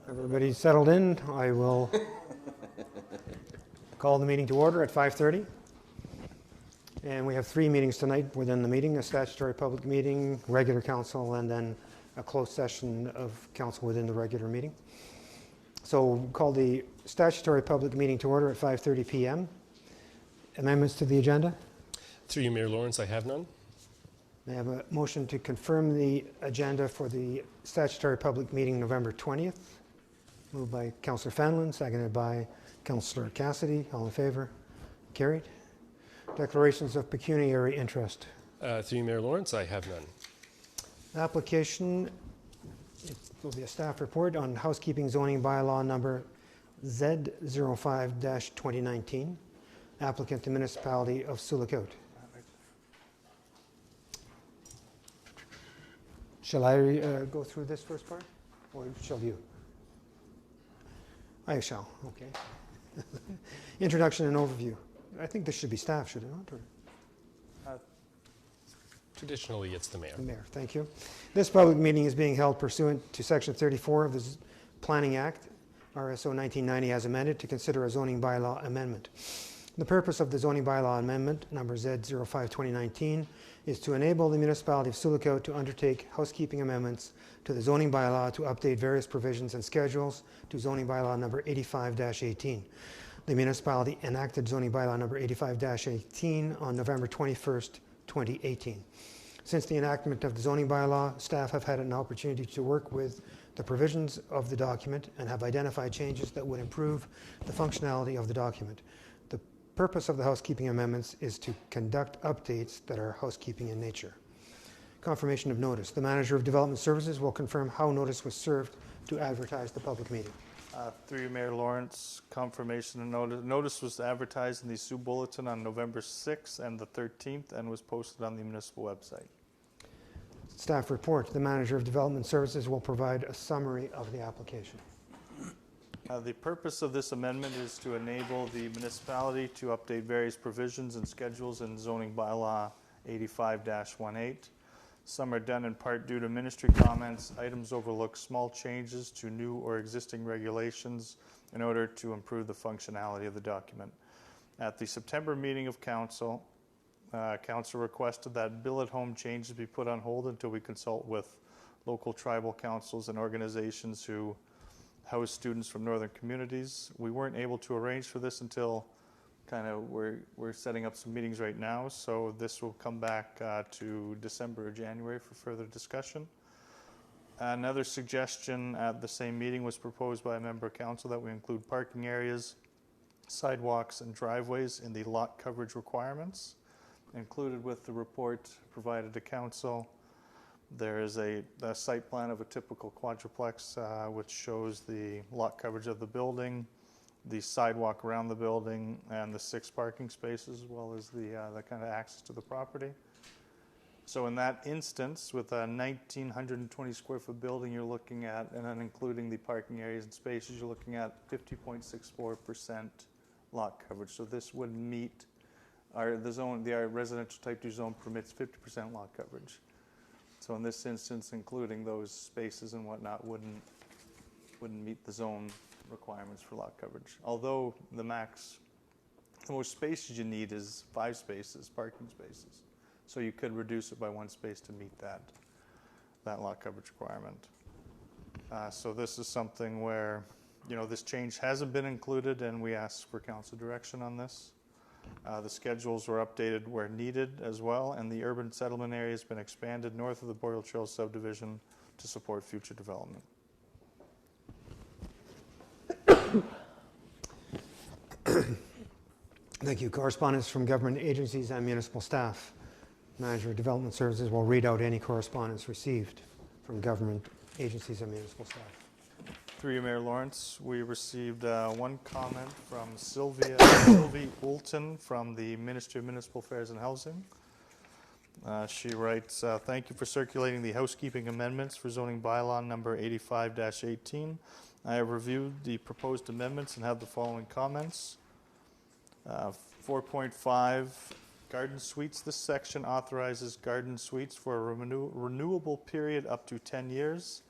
Everybody settled in. I will call the meeting to order at 5:30. And we have 3 meetings tonight within the meeting: a statutory public meeting, regular council, and then a closed session of council within the regular meeting. So we'll call the statutory public meeting to order at 5:30 p.m. Amendments to the agenda? Through you, Mayor Lawrence, I have none. May I have a motion to confirm the agenda for the statutory public meeting November 20th? Moved by Councillor Fanlon, seconded by Councillor Cassidy. All in favor? Carried. Declarations of pecuniary interest. Through you, Mayor Lawrence, I have none. Application, it will be a staff report on housekeeping zoning bylaw number Z05-2019. Applicant, the municipality of Sioux-Lookout. Shall I go through this first part, or shall you? I shall, okay. Introduction and overview. I think this should be staff, should it not? Or? Traditionally, it's the mayor. The mayor, thank you. This public meeting is being held pursuant to Section 34 of the Planning Act, RSO 1990 as amended, to consider a zoning bylaw amendment. The purpose of the zoning bylaw amendment, number Z05-2019, is to enable the municipality of Sioux-Lookout to undertake housekeeping amendments to the zoning bylaw to update various provisions and schedules to zoning bylaw number 85-18. The municipality enacted zoning bylaw number 85-18 on November 21st, 2018. Since the enactment of the zoning bylaw, staff have had an opportunity to work with the provisions of the document and have identified changes that would improve the functionality of the document. The purpose of the housekeeping amendments is to conduct updates that are housekeeping in nature. Confirmation of notice. The Manager of Development Services will confirm how notice was served to advertise the public meeting. Through you, Mayor Lawrence, confirmation of notice. Notice was advertised in the Sioux Bulletin on November 6th and the 13th and was posted on the municipal website. Staff report. The Manager of Development Services will provide a summary of the application. The purpose of this amendment is to enable the municipality to update various provisions and schedules in zoning bylaw 85-18. Some are done in part due to ministry comments. Items overlook small changes to new or existing regulations in order to improve the functionality of the document. At the September meeting of council, council requested that bill-at-home changes be put on hold until we consult with local tribal councils and organizations who house students from northern communities. We weren't able to arrange for this until we're setting up some meetings right now, so this will come back to December or January for further discussion. Another suggestion at the same meeting was proposed by a member of council that we include parking areas, sidewalks, and driveways in the lot coverage requirements. Included with the report provided to council, there is a site plan of a typical quadruplex which shows the lot coverage of the building, the sidewalk around the building, and the 6 parking spaces, as well as the kind of access to the property. So in that instance, with a 1,920 square foot building, you're looking at, and then including the parking areas and spaces, you're looking at 50.64% lot coverage. So this would meet our residential type 2 zone permits 50% lot coverage. So in this instance, including those spaces and whatnot wouldn't meet the zone requirements for lot coverage. Although the most spaces you need is 5 spaces, parking spaces. So you could reduce it by 1 space to meet that lot coverage requirement. So this is something where, this change hasn't been included, and we asked for council direction on this. The schedules were updated where needed as well, and the urban settlement area has been expanded north of the Boreal Trail subdivision to support future development. Thank you. Correspondence from government agencies and municipal staff. Manager of Development Services will read out any correspondence received from government agencies and municipal staff. Through you, Mayor Lawrence, we received one comment from Sylvie Oulton from the Ministry of Municipal Affairs and Housing. She writes, thank you for circulating the housekeeping amendments for zoning bylaw number 85-18. I have reviewed the proposed amendments and have the following comments. 4.5, garden suites. This section authorizes garden suites for a renewable period up to 10 years.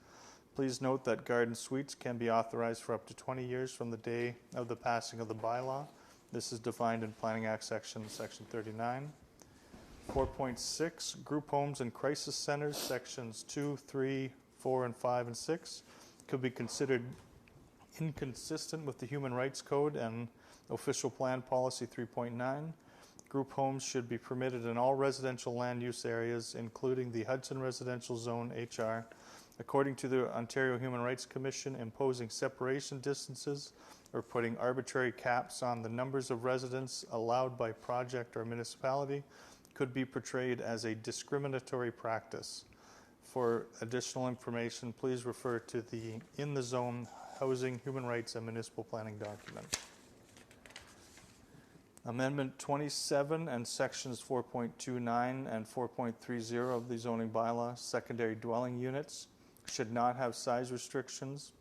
Please note that garden suites can be authorized for up to 20 years from the day of the passing of the bylaw. This is defined in Planning Act section 39. 4.6, group homes and crisis centers, sections 2, 3, 4, and 5, and 6, could be considered inconsistent with the Human Rights Code and Official Plan Policy 3.9. Group homes should be permitted in all residential land use areas, including the Hudson Residential Zone HR, according to the Ontario Human Rights Commission. Imposing separation distances or putting arbitrary caps on the numbers of residents allowed by project or municipality could be portrayed as a discriminatory practice. For additional information, please refer to the In the Zone Housing, Human Rights, and Municipal Planning document. Amendment 27 and sections 4.29 and 4.30 of the zoning bylaw, secondary dwelling units should not have size restrictions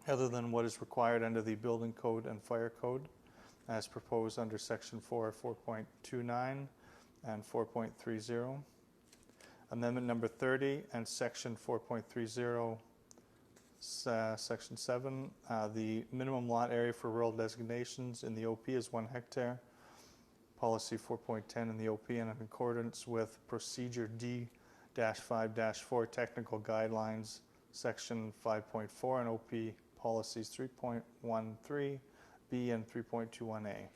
other than what is required under the building code and fire code, as proposed under section 4.29 and 4.30. Amendment number 30 and section 4.30, section 7, the minimum lot area for rural designations in the OP is 1 hectare. Policy 4.10 in the OP, and in accordance with Procedure D-5-4 Technical Guidelines, Section 5.4 and OP Policies 3.13, B, and 3.21A.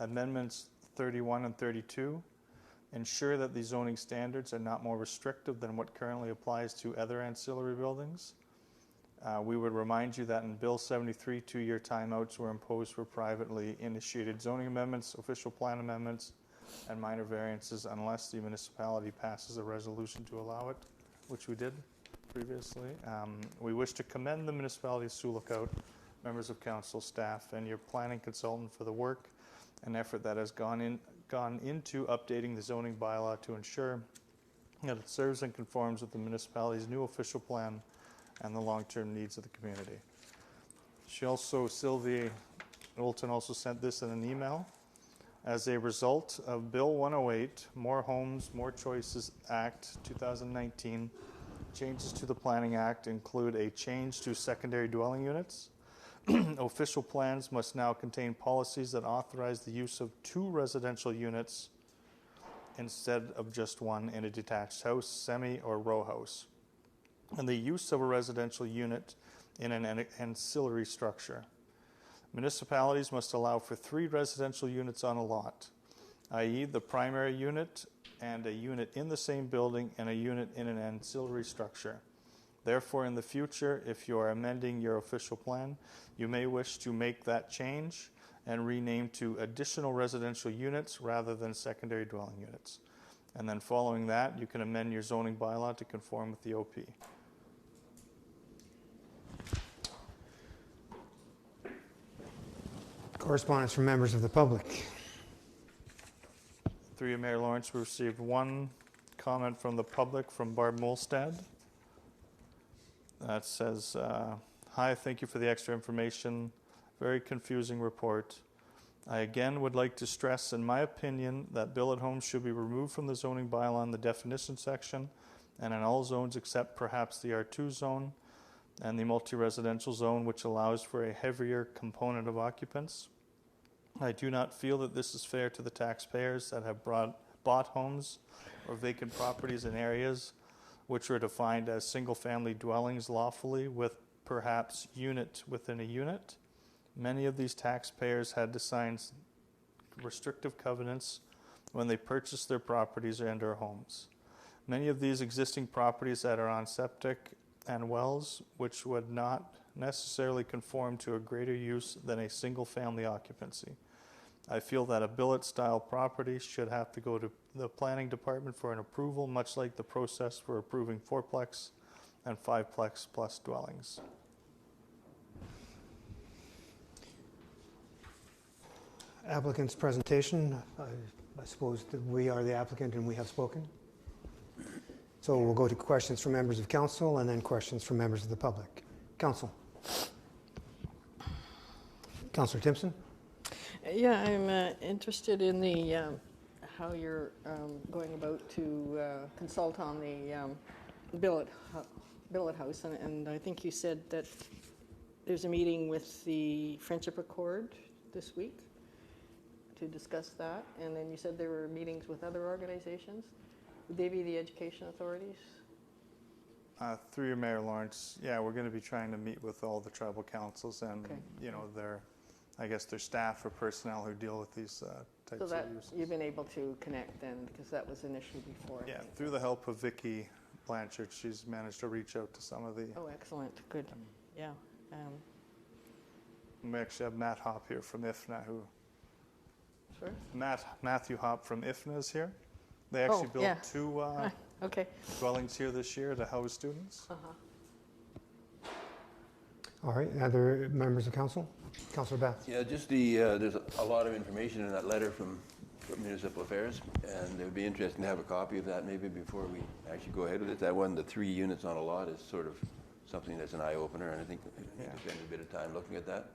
Amendments 31 and 32 ensure that the zoning standards are not more restrictive than what currently applies to other ancillary buildings. We would remind you that in Bill 73, 2-year timeouts were imposed for privately initiated zoning amendments, official plan amendments, and minor variances unless the municipality passes a resolution to allow it, which we did previously. We wish to commend the municipality of Sioux Lookout, members of council, staff, and your planning consultant for the work and effort that has gone into updating the zoning bylaw to ensure that it serves and conforms with the municipality's new official plan and the long-term needs of the community. Sylvia Olton also sent this in an email. As a result of Bill 108, More Homes, More Choices Act 2019, changes to the Planning Act include a change to secondary dwelling units. Official plans must now contain policies that authorize the use of 2 residential units instead of just one in a detached house, semi, or row house, and the use of a residential unit in an ancillary structure. Municipalities must allow for 3 residential units on a lot, i.e. the primary unit and a unit in the same building and a unit in an ancillary structure. Therefore, in the future, if you are amending your official plan, you may wish to make that change and rename to additional residential units rather than secondary dwelling units. And then following that, you can amend your zoning bylaw to conform with the OP. Correspondence from members of the public. Through you, Mayor Lawrence, we received one comment from the public from Barb Molstad. That says, hi, thank you for the extra information. Very confusing report. I again would like to stress, in my opinion, that billet homes should be removed from the zoning bylaw in the definition section and in all zones except perhaps the R2 zone and the multi-residential zone, which allows for a heavier component of occupants. I do not feel that this is fair to the taxpayers that have bought homes or vacant properties in areas which are defined as single-family dwellings lawfully with perhaps unit within a unit. Many of these taxpayers had to sign restrictive covenants when they purchased their properties and or homes. Many of these existing properties that are on septic and wells, which would not necessarily conform to a greater use than a single-family occupancy. I feel that a billet-style property should have to go to the planning department for an approval, much like the process for approving 4-plex and 5-plex plus dwellings. Applicant's presentation. I suppose that we are the applicant and we have spoken. So we'll go to questions from members of council and then questions from members of the public. Council. Councillor Timpson. Yeah, I'm interested in the how you're going about to consult on the billet billet house, and I think you said that there's a meeting with the Friendship Accord this week to discuss that, and then you said there were meetings with other organizations. Would they be the education authorities? Through your Mayor Lawrence, yeah, we're going to be trying to meet with all the tribal councils and, Okay. you know, their staff or personnel who deal with these types So that of uses. you've been able to connect then, because that was an issue before. I Yeah, think. through the help of Vicki Blanchard, she's managed to reach out to some of the. Oh, excellent, good, yeah. We actually have Matt Hopp here from IFNA, who Sorry? Matthew Hopp from IFNA is here. They actually Oh, built yeah. 2 Okay. dwellings here this year to house students. All right, other members of council? Councillor Bath? Yeah, just there's a lot of information in that letter from Municipal Affairs, and it would be interesting to have a copy of that maybe before we actually go ahead with it. That one, the 3 units on a lot, is sort of something that's an eye-opener, and I think we need to spend a bit of time looking at that.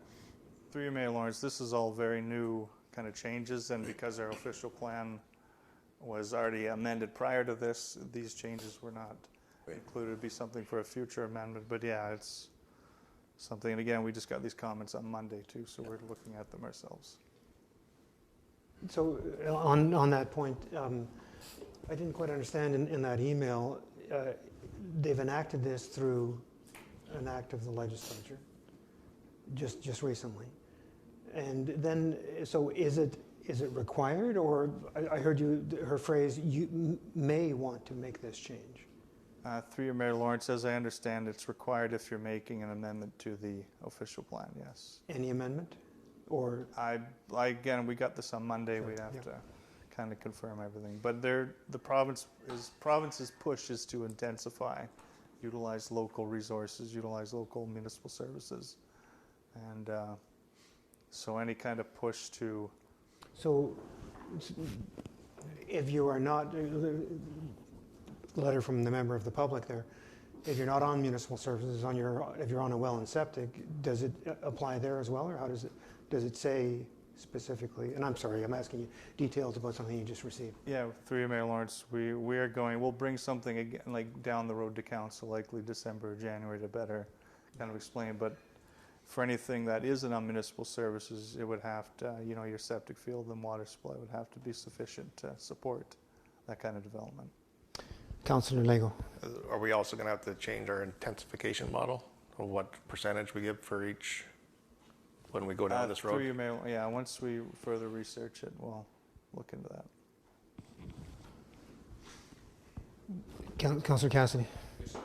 Through your Mayor Lawrence, this is all very new kind of changes, and because our official plan was already amended prior to this, these changes were not Right. included. It'd be something for a future amendment, but yeah, it's something, and again, we just got these comments on Monday too, so we're looking at them ourselves. So on that point, I didn't quite understand in that email, they've enacted this through an act of the legislature just recently. And then, so is it required, or I heard her phrase, you may want to make this change? Through your Mayor Lawrence, as I understand, it's required if you're making an amendment to the official plan, yes. Any amendment? Or, Again, we got this on Monday, Sure, we'd have yeah. to kind of confirm everything. But the province's push is to intensify, utilize local resources, utilize local municipal services. And so any kind of push to, so if you are not, letter from the member of the public there, if you're not on municipal services, if you're on a well and septic, does it apply there as well, or how does it say specifically? And I'm sorry, I'm asking you details about something you just received. yeah, through your Mayor Lawrence, we'll bring something again, like down the road to council, likely December or January, to better kind of explain. But for anything that isn't on municipal services, it would have to, your septic field and water supply would have to be sufficient to support that kind of development. Councillor Lego. Are we also going to have to change our intensification model, or what percentage we give for each when we go down this Through road? your Mayor, yeah, once we further research it, we'll look into that. Councillor Cassidy. Yes, I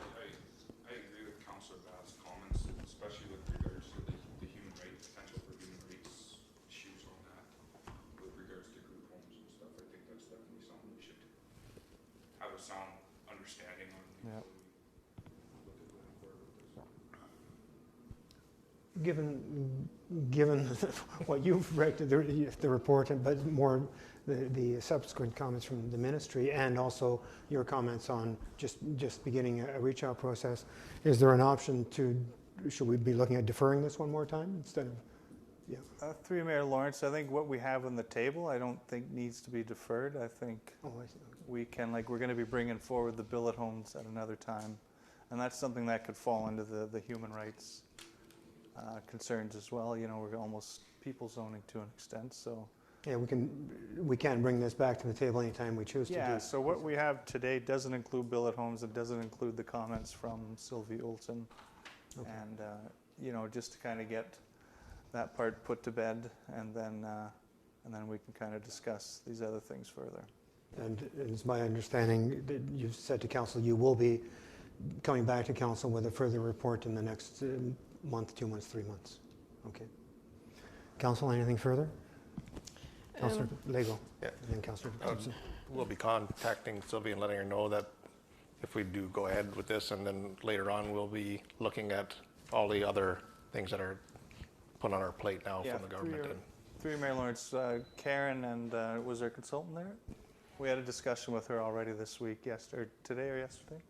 agree with Councillor Bath's comments, especially with regards to the human rights, potential for human rights issues on that, with regards to group homes and stuff. I think that's definitely something we should have a sound understanding on Yeah. before we look at going forward with this. Given what you've read, the report, but more the subsequent comments from the ministry, and also your comments on just beginning a reach out process, is there an option should we be looking at deferring this one more time instead of, Through your Mayor Lawrence, I think what we have on the table, I don't think needs to be deferred. I think oh, I see. we can, we're going to be bringing forward the billet homes at another time, and that's something that could fall into the human rights concerns as well. We're almost people zoning to an extent, so. Yeah, we can bring this back to the table anytime we choose to do. Yeah, so what we have today doesn't include billet homes. It doesn't include the comments from Sylvie Olson. Okay. And, just to kind of get that part put to bed, and then we can kind of discuss these other things further. And it's my understanding that you've said to council you will be coming back to council with a further report in the next month, 2 months, 3 months. Okay. Council, anything further? Councillor Lego. Yeah. And then Councillor Thompson. We'll be contacting Sylvie and letting her know that if we do go ahead with this, and then later on we'll be looking at all the other things that are put on our plate now from the government. Through your Mayor Lawrence, Karen and was there a consultant there? We had a discussion with her already this week, today or yesterday?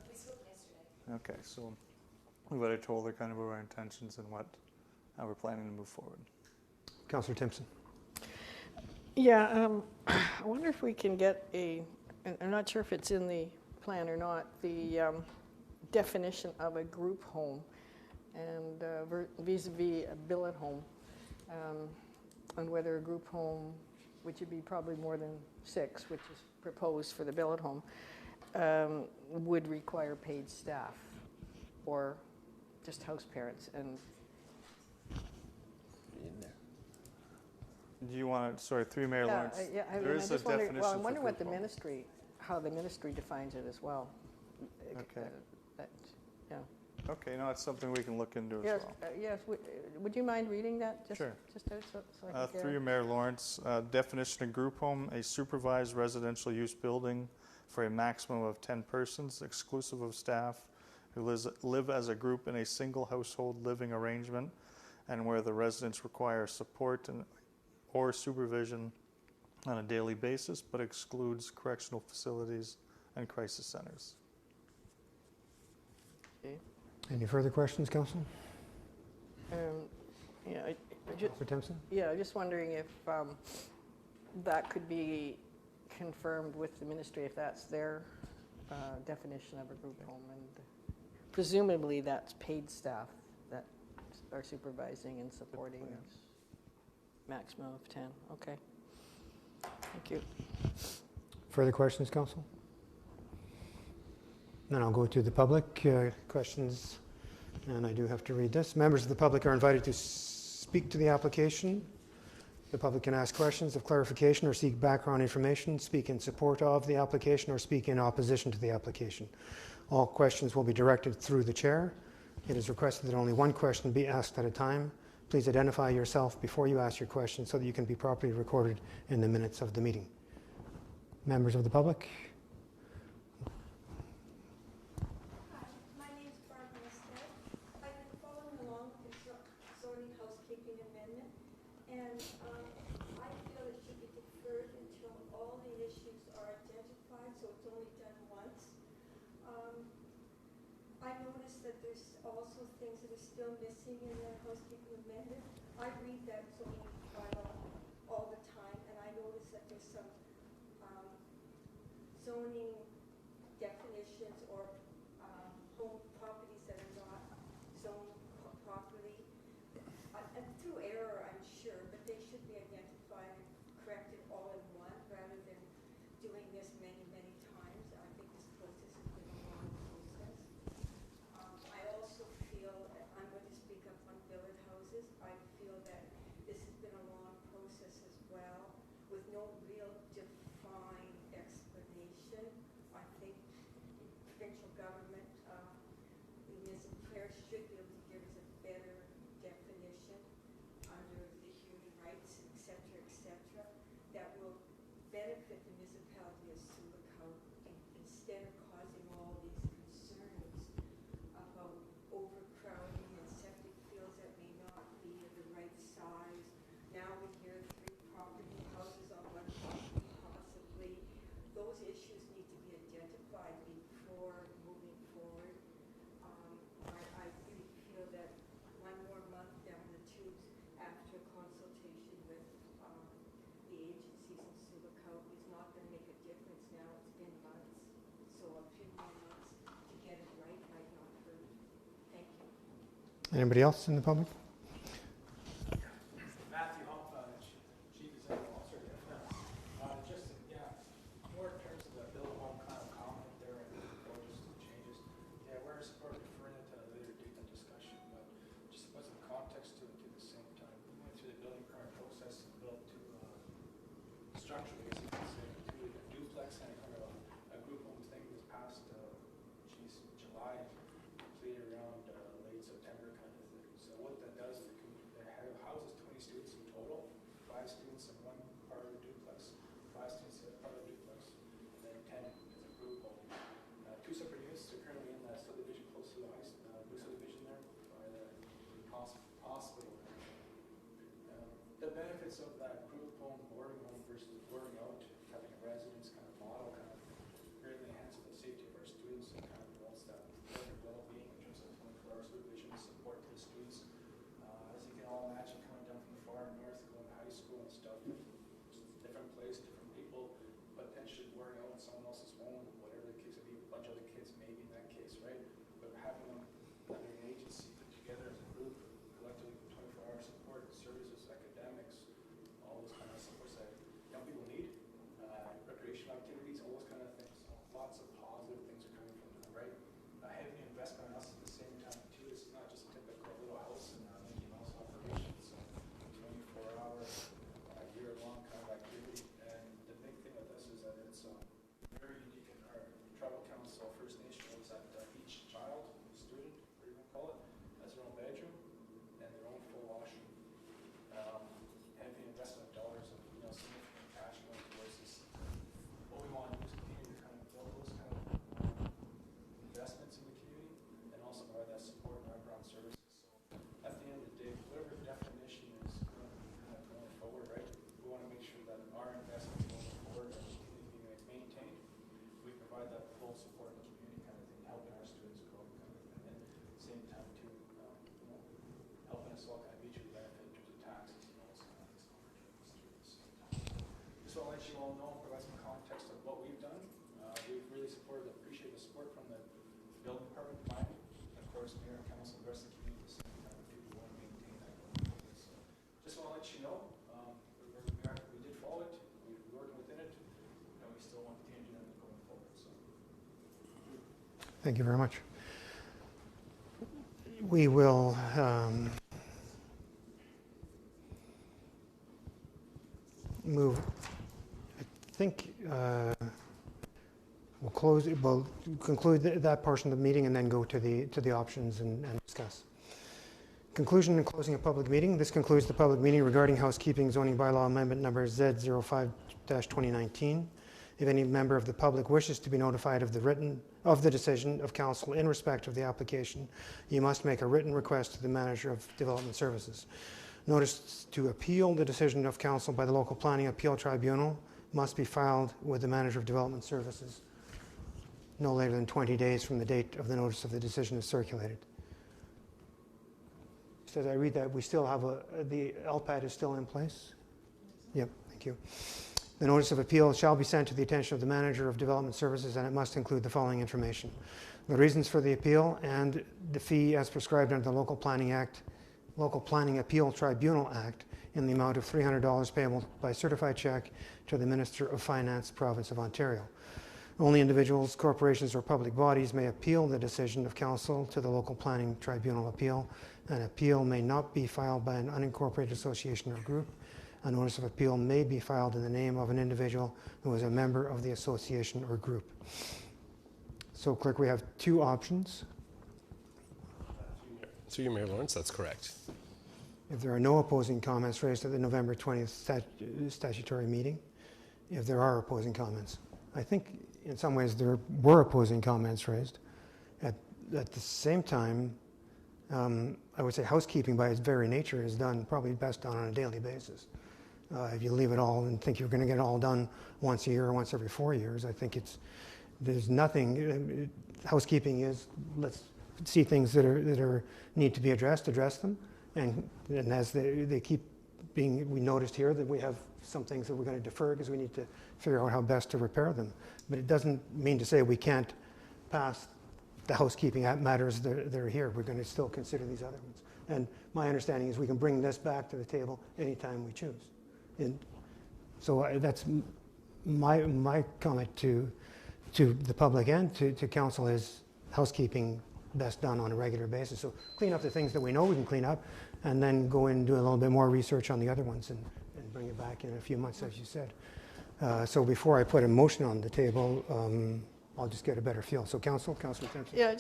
We spoke yesterday. Okay, so we've already told her kind of our intentions and how we're planning to move forward. Councillor Timpson. Yeah, I wonder if we can get and I'm not sure if it's in the plan or not, the definition of a group home and vis-a-vis a billet home, and whether a group home, which would be probably more than 6, which is proposed for the billet home, would require paid staff or just house parents. And In there. Do you want to, sorry, through Mayor Lawrence? There is a definition well, I for wonder what the group home. ministry, how the ministry defines it as well. Okay. That, yeah. Okay, no, it's something we can look into as Yes, well. yes. Would you mind reading that? Sure. Just out so I can Through you, Mayor Lawrence, definition of group home, a supervised residential use building for a maximum of 10 persons, exclusive of staff, who live as a group in a single household living arrangement, and where the residents require support or supervision on a daily basis, but excludes correctional facilities and crisis centers. Okay. Any further questions, Council? Yeah, Councillor Timpson? yeah, I'm just wondering if that could be confirmed with the ministry, if that's their definition of a group home. And presumably that's paid staff that are supervising and supporting a maximum of 10. Okay. Thank you. Further questions, Council? Then I'll go to the public questions, and I do have to read this. Members of the public are invited to speak to the application. The public can ask questions of clarification or seek background information, speak in support of the application, or speak in opposition to the application. All questions will be directed through the chair. It is requested that only one question be asked at a time. Please identify yourself before you ask your question so that you can be properly recorded in the minutes of the meeting. Members of the public? Hi, my name's Barbara Stead. I've been following along with the zoning housekeeping amendment, and I feel it should be deferred until all the issues are identified, so it's only done once. I noticed that there's also things that are still missing in the housekeeping amendment. I read that zoning bylaw all the time, and I noticed that there's some zoning definitions or home properties that are not zoned properly. And through error, I'm sure, but they should be identified and corrected all in one rather than doing this many, many times. I think this process has been a long process. I also feel, I'm going to speak up on billet houses, I feel that this has been a long process as well with no real defined explanation. I think provincial government, municipal affairs should be able to give us a better definition under the human rights, et cetera, that will benefit the municipality of Sulaco instead of causing all these concerns about overcrowding and septic fields that may not be the right size. Now we hear 3 property houses on one property possibly. Those issues need to be identified before moving forward. I really feel that one more month down the tubes after consultation with the agencies in Sulaco is not going to make a difference now. It's been months. So a few more months to get it right might not hurt. Thank you. Anybody else in the public? Matthew Hump, Chief Executive Officer. Just, more in terms of the Bill 1 kind of comment there and just the changes. Yeah, we're in support of referring it to a later date and discussion, but just put some context to it at the same time. We went through the building permit process and built 2 structures, I guess you can say, 2 a duplex and kind of a group home thing this past, July, completed around late September kind of thing. So what that general support in the community kind of thing, helping our students grow kind of thing. And at the same time too, helping us all kind of mutually benefit in terms of taxes and all this kind of things. Just want to let you all know, provide some context of what we've done. We've really appreciate the support from the building department, planning, and of course, mayor and council, and the rest of the community. So we want to maintain that going forward. So just want to let you know, we did follow it. We're working within it, and we still want to continue doing it going forward. So. Thank you very much. We will move. I think we'll conclude that portion of the meeting and then go to the options and discuss. Conclusion and closing of public meeting. This concludes the public meeting regarding housekeeping zoning bylaw amendment number Z05-2019. If any member of the public wishes to be notified of the decision of council in respect of the application, you must make a written request to the manager of development services. Notice to appeal the decision of council by the local planning appeal tribunal must be filed with the manager of development services no later than 20 days from the date of the notice of the decision is circulated. So as I read that, we still have the LPAD is still in place? Yep, thank you. The notice of appeal shall be sent to the attention of the manager of development services, and it must include the following information: the reasons for the appeal and the fee as prescribed under the Local Planning Appeal Tribunal Act in the amount of $300 payable by certified check to the Minister of Finance, Province of Ontario. Only individuals, corporations, or public bodies may appeal the decision of council to the Local Planning Tribunal appeal. An appeal may not be filed by an unincorporated association or group. A notice of appeal may be filed in the name of an individual who is a member of the association or group. So, Clerk, we have two options. Through you, Mayor Lawrence, that's correct. If there are no opposing comments raised at the November 20th statutory meeting, if there are opposing comments, I think in some ways there were opposing comments raised. At the same time, I would say housekeeping by its very nature is done probably best done on a daily basis. If you leave it all and think you're going to get it all done once a year or once every 4 years, I think there's nothing. Housekeeping is, let's see things that need to be addressed, address them, and as they keep being, we noticed here that we have some things that we're going to defer because we need to figure out how best to repair them. But it doesn't mean to say we can't pass the housekeeping matters that are here. We're going to still consider these other ones. And my understanding is we can bring this back to the table anytime we choose. And so that's my comment to the public and to council is housekeeping best done on a regular basis. So clean up the things that we know we can clean up and then go in and do a little bit more research on the other ones and bring it back in a few months, as you said. So before I put a motion on the table, I'll just get a better feel. So Councillor Timpson. Yeah,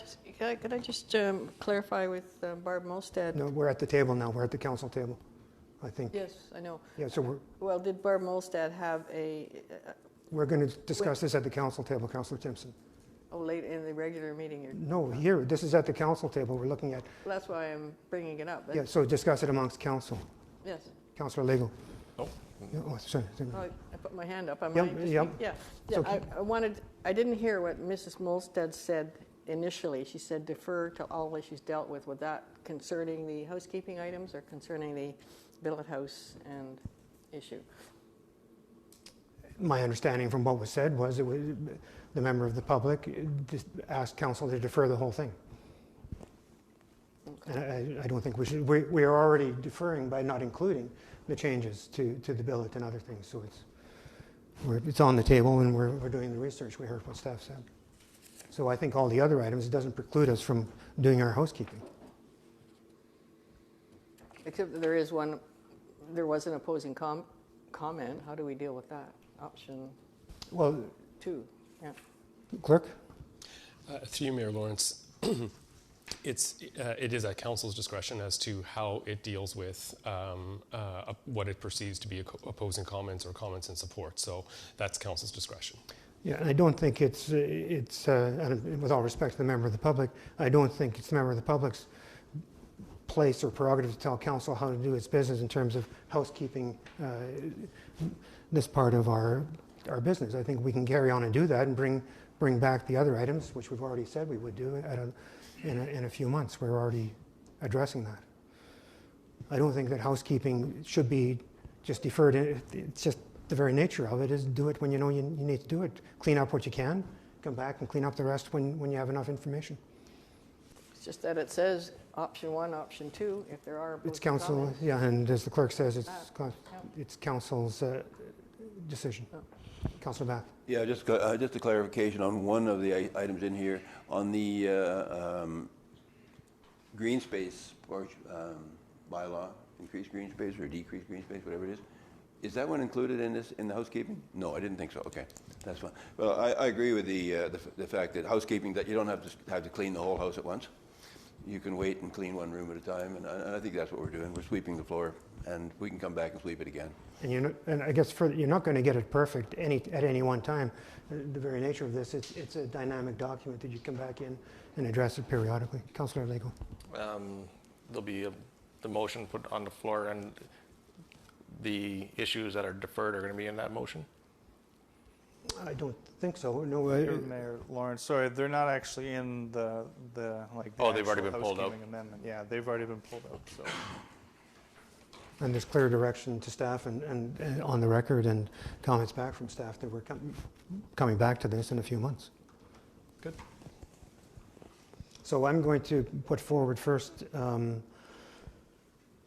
could I just clarify with Barb Molstad? No, we're at the table now. We're at the council table, I think. Yes, I know. Yeah, so Well, did Barb Molstad have we're going to discuss this at the council table, Councillor Timpson. late in the regular meeting? No, here. This is at the council table. We're looking at. Well, that's why I'm bringing it up. Yeah, so discuss it amongst council. Yes. Councillor Legal. Oh. Yeah, oh, sorry. I put my hand up. I Yep, might just yep. Yeah. It's okay. I didn't hear what Mrs. Molstad said initially. She said defer to all issues dealt with. Was that concerning the housekeeping items or concerning the billet house and issue? My understanding from what was said was the member of the public just asked council to defer the whole thing. Okay. And I don't think we should. We are already deferring by not including the changes to the billet and other things. So it's on the table and we're doing the research. We heard what staff said. So I think all the other items, it doesn't preclude us from doing our housekeeping. Except that there was an opposing comment. How do we deal with that? Option Well, 2. Yeah. Clerk? Through you, Mayor Lawrence, it is at council's discretion as to how it deals with what it perceives to be opposing comments or comments in support. So that's council's discretion. Yeah, and I don't think it's and with all respect to the member of the public, I don't think it's the member of the public's place or prerogative to tell council how to do its business in terms of housekeeping this part of our business. I think we can carry on and do that and bring bring back the other items, which we've already said we would do in a few months. We're already addressing that. I don't think that housekeeping should be just deferred. It's just the very nature of it is do it when you know you need to do it. Clean up what you can, come back and clean up the rest when you have enough information. It's just that it says option 1, option 2, if there are It's opposing council, comments. yeah, and as the clerk says, Yeah. it's council's decision. Councillor Bath. Yeah, just a clarification on one of the items in here. On the green space bylaw, increased green space or decreased green space, whatever it is that one included in the housekeeping? No, I didn't think so. Okay, that's fine. Well, I agree with the fact that housekeeping, that you don't have to clean the whole house at once. You can wait and clean one room at a time, and I think that's what we're doing. We're sweeping the floor, and we can come back and sweep it again. And I guess you're not going to get it perfect at any one time. The very nature of this, it's a dynamic document that you come back in and address it periodically. Councillor Lego. There'll be the motion put on the floor, and the issues that are deferred are going to be in that motion? I don't think so. No. Mayor Lawrence, sorry, they're not actually in the like. The Oh, they've already actual been pulled out. housekeeping amendment. Yeah, they've already been pulled out. So. And there's clear direction to staff and on the record and comments back from staff that we're coming back to this in a few months. Good. So I'm going to put forward first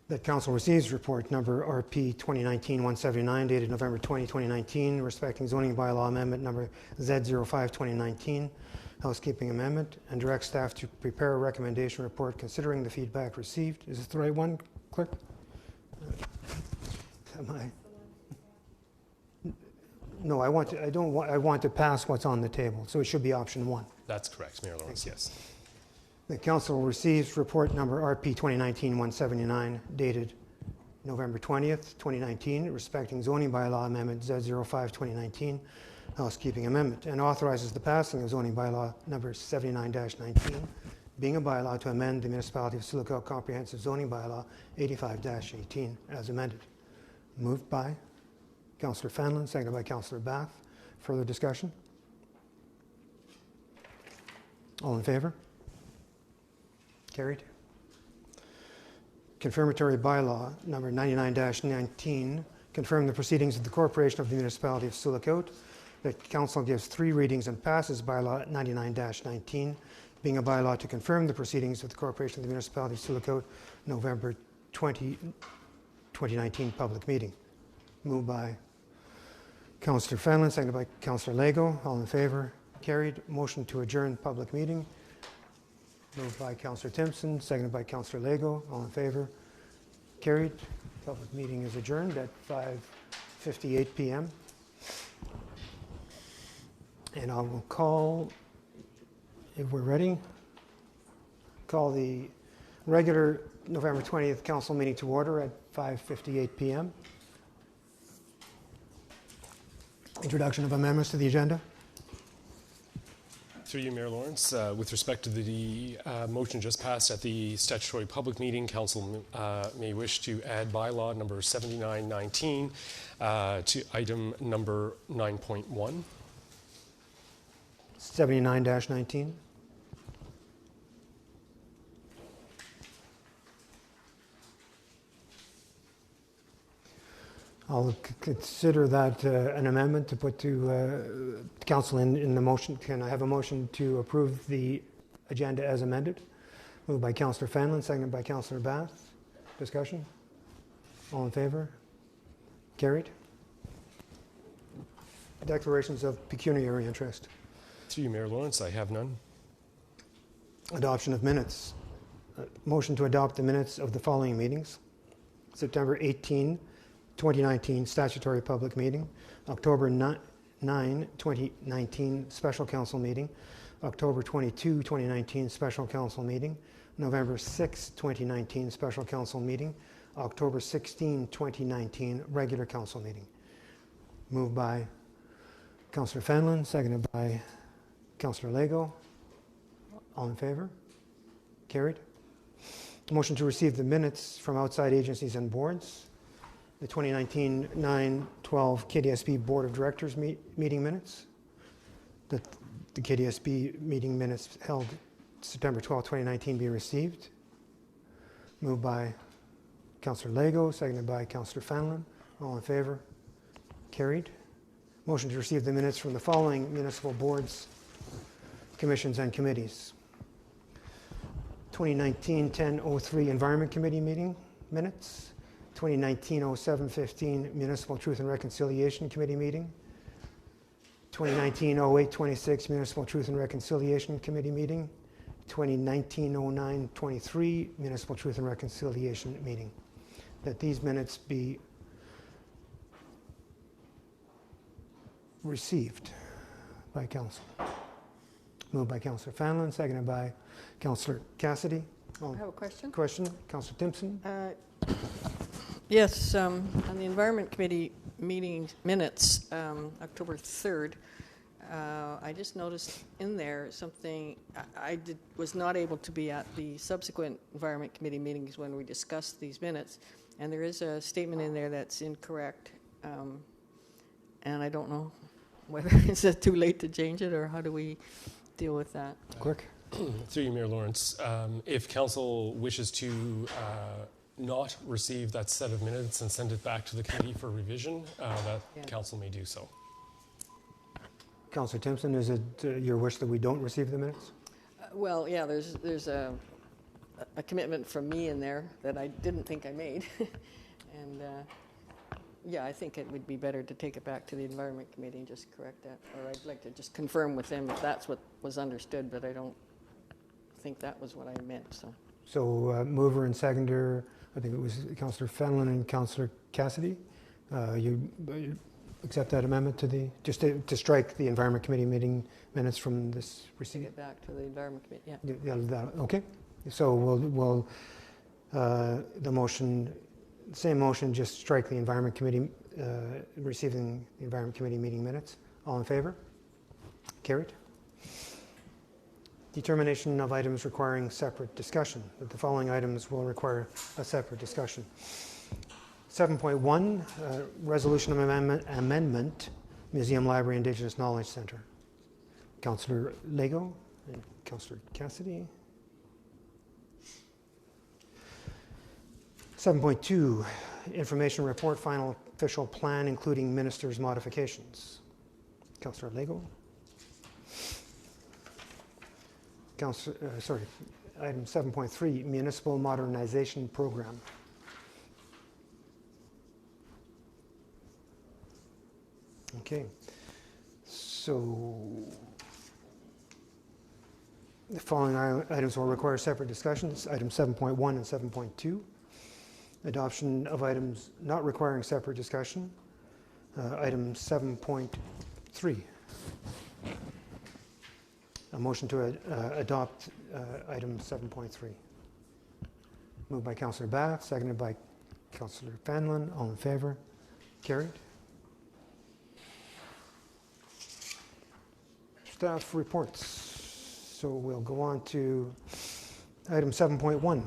that Council receives report number RP 2019-179 dated November 20, 2019, respecting zoning bylaw amendment number Z05 2019, housekeeping amendment, and directs staff to prepare a recommendation report considering the feedback received. Is this the right one, clerk? Am I? No, I want to pass what's on the table, so it should be option 1. That's correct, Mayor Lawrence, yes. The Council receives report number RP 2019-179 dated November 20th, 2019, respecting zoning bylaw amendment Z05 2019, housekeeping amendment, and authorizes the passing of zoning bylaw number 79-19, being a bylaw to amend the Municipality of Sulaco Comprehensive Zoning Bylaw 85-18 as amended. Moved by Councillor Fanlon, seconded by Councillor Bath. Further discussion? All in favor? Carried. Confirmatory bylaw number 99-19, confirm the proceedings of the Corporation of the Municipality of Sulacote. The Council gives 3 readings and passes bylaw 99-19, being a bylaw to confirm the proceedings of the Corporation of the Municipality of Sulacote, November 20, 2019 public meeting. Moved by Councillor Fanlon, seconded by Councillor Lego. All in favor? Carried. Motion to adjourn public meeting. Moved by Councillor Timpson, seconded by Councillor Lego. All in favor? Carried. Public meeting is adjourned at 5:58 p.m. And I will call, if we're ready, call the regular November 20th council meeting to order at 5:58 p.m. Introduction of amendments to the agenda. Through you, Mayor Lawrence, with respect to the motion just passed at the statutory public meeting, Council may wish to add bylaw number 7919 to item number 9.1. 79-19. I'll consider that an amendment to put to council in the motion. Can I have a motion to approve the agenda as amended? Moved by Councillor Fanlon, seconded by Councillor Bath. Discussion? All in favor? Carried. Declarations of pecuniary interest. Through you, Mayor Lawrence, I have none. Adoption of minutes. Motion to adopt the minutes of the following meetings. September 18, 2019 statutory public meeting, October 9, 2019 special council meeting, October 22, 2019 special council meeting, November 6, 2019 special council meeting, October 16, 2019 regular council meeting. Moved by Councillor Fanlon, seconded by Councillor Lego. All in favor? Carried. Motion to receive the minutes from outside agencies and boards. The 2019-9-12 KDSP Board of Directors meeting minutes. The the KDSB meeting minutes held September 12, 2019 be received. Moved by Councillor Lego, seconded by Councillor Fanlon. All in favor? Carried. Motion to receive the minutes from the following municipal boards, commissions, and committees. 2019-10-03 Environment Committee meeting minutes. 2019-07-15 Municipal Truth and Reconciliation Committee meeting. 2019-08-26 Municipal Truth and Reconciliation Committee meeting. 2019-09-23 Municipal Truth and Reconciliation meeting. That these minutes be received by council. Moved by Councillor Fanlon, seconded by Councillor Cassidy. I have a question. Question, Councillor Timpson. Yes, on the Environment Committee meeting minutes, October 3rd, I just noticed in there something, was not able to be at the subsequent Environment Committee meetings when we discussed these minutes, and there is a statement in there that's incorrect, and I don't know whether is it too late to change it, or how do we deal with that? Quick. Through you, Mayor Lawrence, if council wishes to not receive that set of minutes and send it back to the committee for revision, council may do so. Councillor Timpson, is it your wish that we don't receive the minutes? Well, yeah, there's a commitment from me in there that I didn't think I made, and yeah, I think it would be better to take it back to the Environment Committee and just correct that. Or I'd like to just confirm with them if that's what was understood, but I don't think that was what I meant. So mover and seconder, I think it was Councillor Fenlon and Councillor Cassidy. You accept that amendment to the, just to strike the Environment Committee meeting minutes from this Take receipt? it back to the Environment Committee, yeah. Okay. So we'll the motion, same motion, just strike the Environment Committee, receiving the Environment Committee meeting minutes. All in favor? Carried. Determination of items requiring separate discussion. That the following items will require a separate discussion. 7.1, resolution of amendment, Museum Library Indigenous Knowledge Centre. Councillor Lego and Councillor Cassidy. 7.2, information report, final official plan, including ministers' modifications. Councillor Lego. Item 7.3, municipal modernization program. Okay, so the following items will require separate discussions. Item 7.1 and 7.2. Adoption of items not requiring separate discussion. Item 7.3. A motion to adopt item 7.3. Moved by Councillor Bath, seconded by Councillor Fanlon. All in favor? Carried. Staff reports. So we'll go on to item 7.1.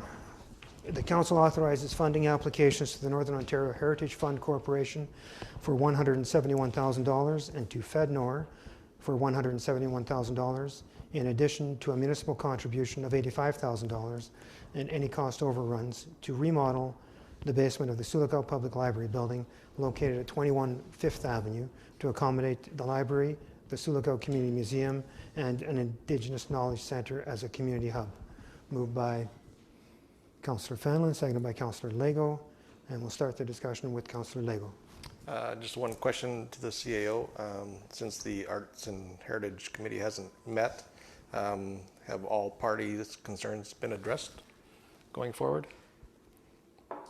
The Council authorizes funding applications to the Northern Ontario Heritage Fund Corporation for $171,000 and to FedNor for $171,000, in addition to a municipal contribution of $85,000 and any cost overruns to remodel the basement of the Sulacau Public Library building located at 21 Fifth Avenue to accommodate the library, the Sulacau Community Museum, and an Indigenous Knowledge Centre as a community hub. Moved by Councillor Fanlon, seconded by Councillor Lego, and we'll start the discussion with Councillor Lego. Just one question to the CAO. Since the Arts and Heritage Committee hasn't met, have all parties' concerns been addressed going forward?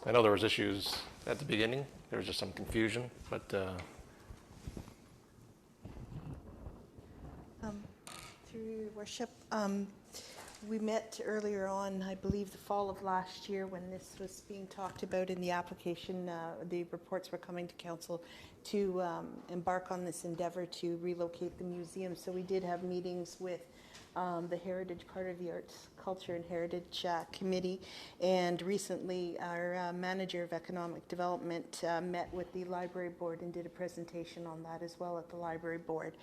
I know there was issues at the beginning. There was just some confusion, but through your worship, we met earlier on, I believe the fall of last year, when this was being talked about in the application. The reports were coming to council to embark on this endeavor to relocate the museum. So we did have meetings with the heritage part of the Arts, Culture and Heritage Committee. And recently, our Manager of Economic Development met with the Library Board and did a presentation on that as well at the Library Board.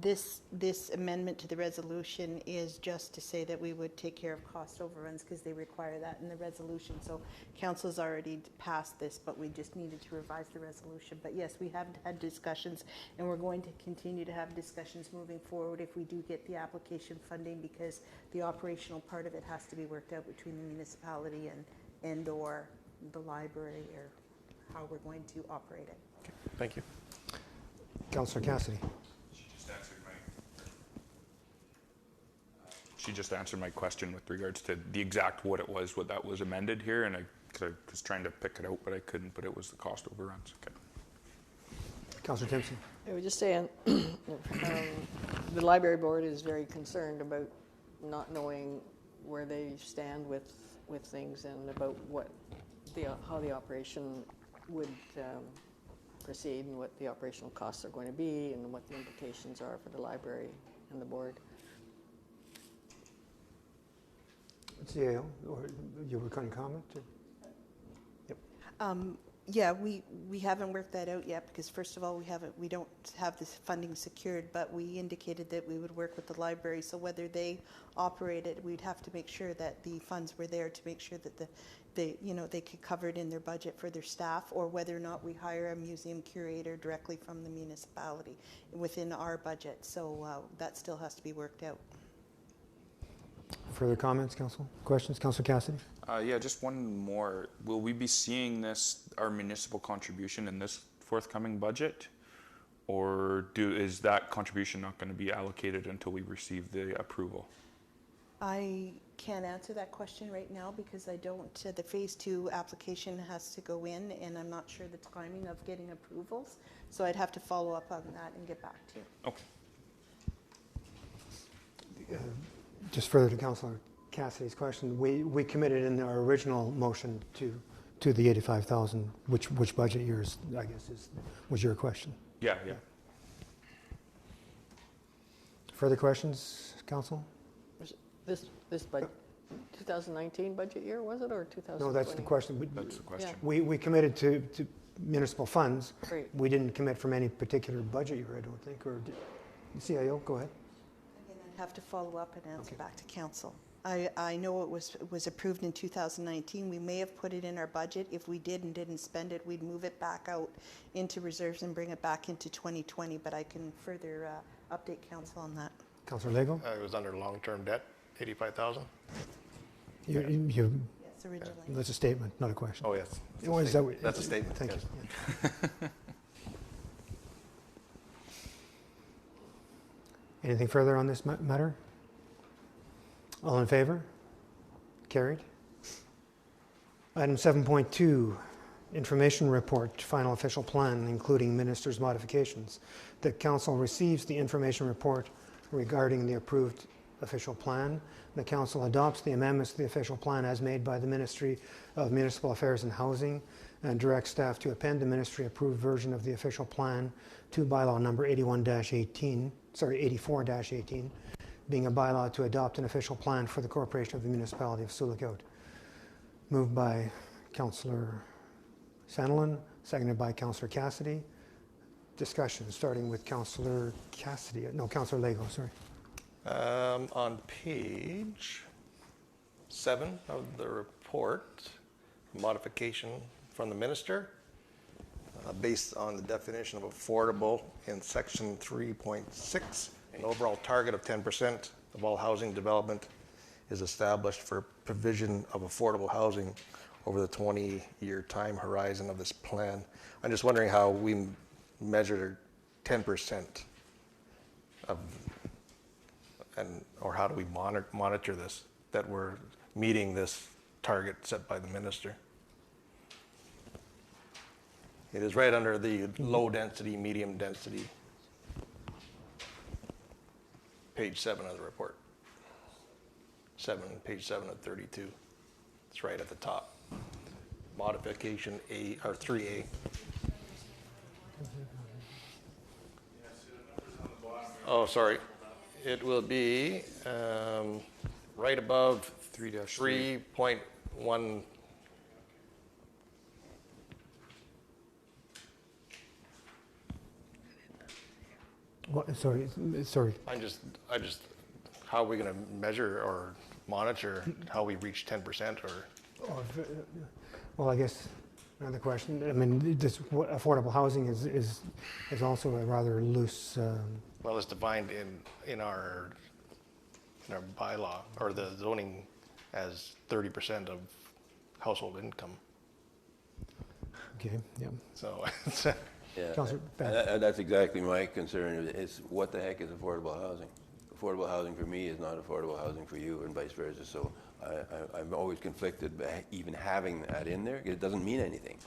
This amendment to the resolution is just to say that we would take care of cost overruns because they require that in the resolution. So Council's already passed this, but we just needed to revise the resolution. But yes, we have had discussions, and we're going to continue to have discussions moving forward if we do get the application funding, because the operational part of it has to be worked out between the municipality and or the library, or how we're going to operate it. Okay, thank you. Councillor Cassidy. She just answered my question with regards to the exact what it was, what that was amended here, and I was trying to pick it out, but I couldn't, but it was the cost overruns. Okay. Councillor Timpson. I was just saying, the library board is very concerned about not knowing where they stand with things, and about how the operation would proceed, and what the operational costs are going to be, and what the implications are for the library and the board. CAO, or you were going to comment? Yep. Yeah, we haven't worked that out yet, because first of all, we don't have this funding secured, but we indicated that we would work with the library. So whether they operate it, we'd have to make sure that the funds were there to make sure that they could cover it in their budget for their staff, or whether or not we hire a museum curator directly from the municipality within our budget. So that still has to be worked out. Further comments, Council? Questions? Councillor Cassidy? Yeah, just one more. Will we be seeing our municipal contribution in this forthcoming budget? Or is that contribution not going to be allocated until we receive the approval? I can't answer that question right now, because I don't, the phase 2 application has to go in, and I'm not sure the timing of getting approvals. So I'd have to follow up on that and get back to you. Okay. Just further to Councillor Cassidy's question, we committed in our original motion to the 85,000. Which budget years, I guess, was your question? Yeah. Further questions, Council? This budget, 2019 budget year, was it, or 2020? No, that's the question. That's the question. Yeah. We committed to municipal funds. Great. We didn't commit from any particular budget year, I don't think. Or CIO, go ahead. Again, I'd have to follow up and answer Okay. back to council. I know it was approved in 2019. We may have put it in our budget. If we did and didn't spend it, we'd move it back out into reserves and bring it back into 2020. But I can further update council on that. Councillor Lego? It was under long-term debt, 85,000. You, Yes, originally. that's a statement, not a question. Oh, yes. That's a statement. Thank yes. you. Anything further on this matter? All in favor? Carried. Item 7.2, information report, final official plan, including minister's modifications. The council receives the information report regarding the approved official plan. The council adopts the amendments to the official plan as made by the Ministry of Municipal Affairs and Housing, and directs staff to append the ministry-approved version of the official plan to bylaw number 84-18, being a bylaw to adopt an official plan for the corporation of the municipality of Sioux Lookout. Moved by Councillor Sandelin, seconded by Councillor Cassidy. Discussion starting with Councillor Lego, sorry. On page 7 of the report, modification from the minister, based on the definition of affordable in section 3.6, an overall target of 10% of all housing development is established for provision of affordable housing over the 20-year time horizon of this plan. I'm just wondering how we measure 10% of, or how do we monitor this, that we're meeting this target set by the minister? It is right under the low density, medium density, page 7 of the report. Page 7 of 32. It's right at the top. Modification A, or 3A. Oh, sorry. It will be right above 3-3. 3.1. What, sorry. I just, how are we going to measure or monitor how we reach 10% or? Well, I guess another question. I mean, this affordable housing is also a rather loose. Well, it's defined in our bylaw or the zoning as 30% of household income. Okay. Yeah. So Yeah, Councillor and that's exactly my concern. Is what the heck is affordable housing? Affordable housing for me is not affordable housing for you, and vice versa. So I'm always conflicted by even having that in there. It doesn't mean anything.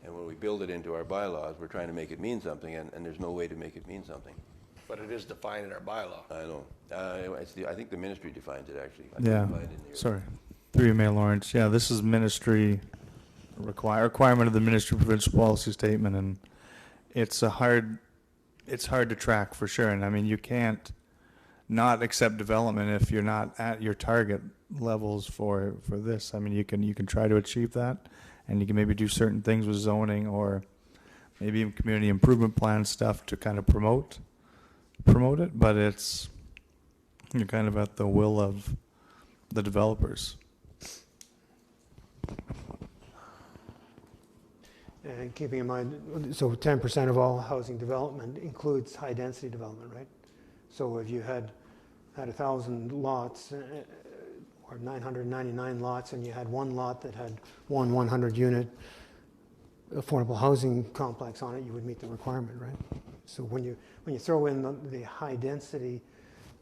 And when we build it into our bylaws, we're trying to make it mean something, and there's no way to make it mean something. but it is defined in our bylaw. I know. I think the ministry defines it, actually. Yeah, sorry. Through you, Mayor Lawrence. Yeah, this is ministry requirement of the ministry provincial policy statement, and it's hard to track for sure. And I mean, you can't not accept development if you're not at your target levels for this. I mean, you can try to achieve that, and you can maybe do certain things with zoning or maybe even community improvement plan stuff to kind of promote it, but you're kind of at the will of the developers. And keeping in mind, so 10% of all housing development includes high density development, right? So if you had 1,000 lots or 999 lots, and you had one lot that had one 100-unit affordable housing complex on it, you would meet the requirement, right? So when you throw in the high density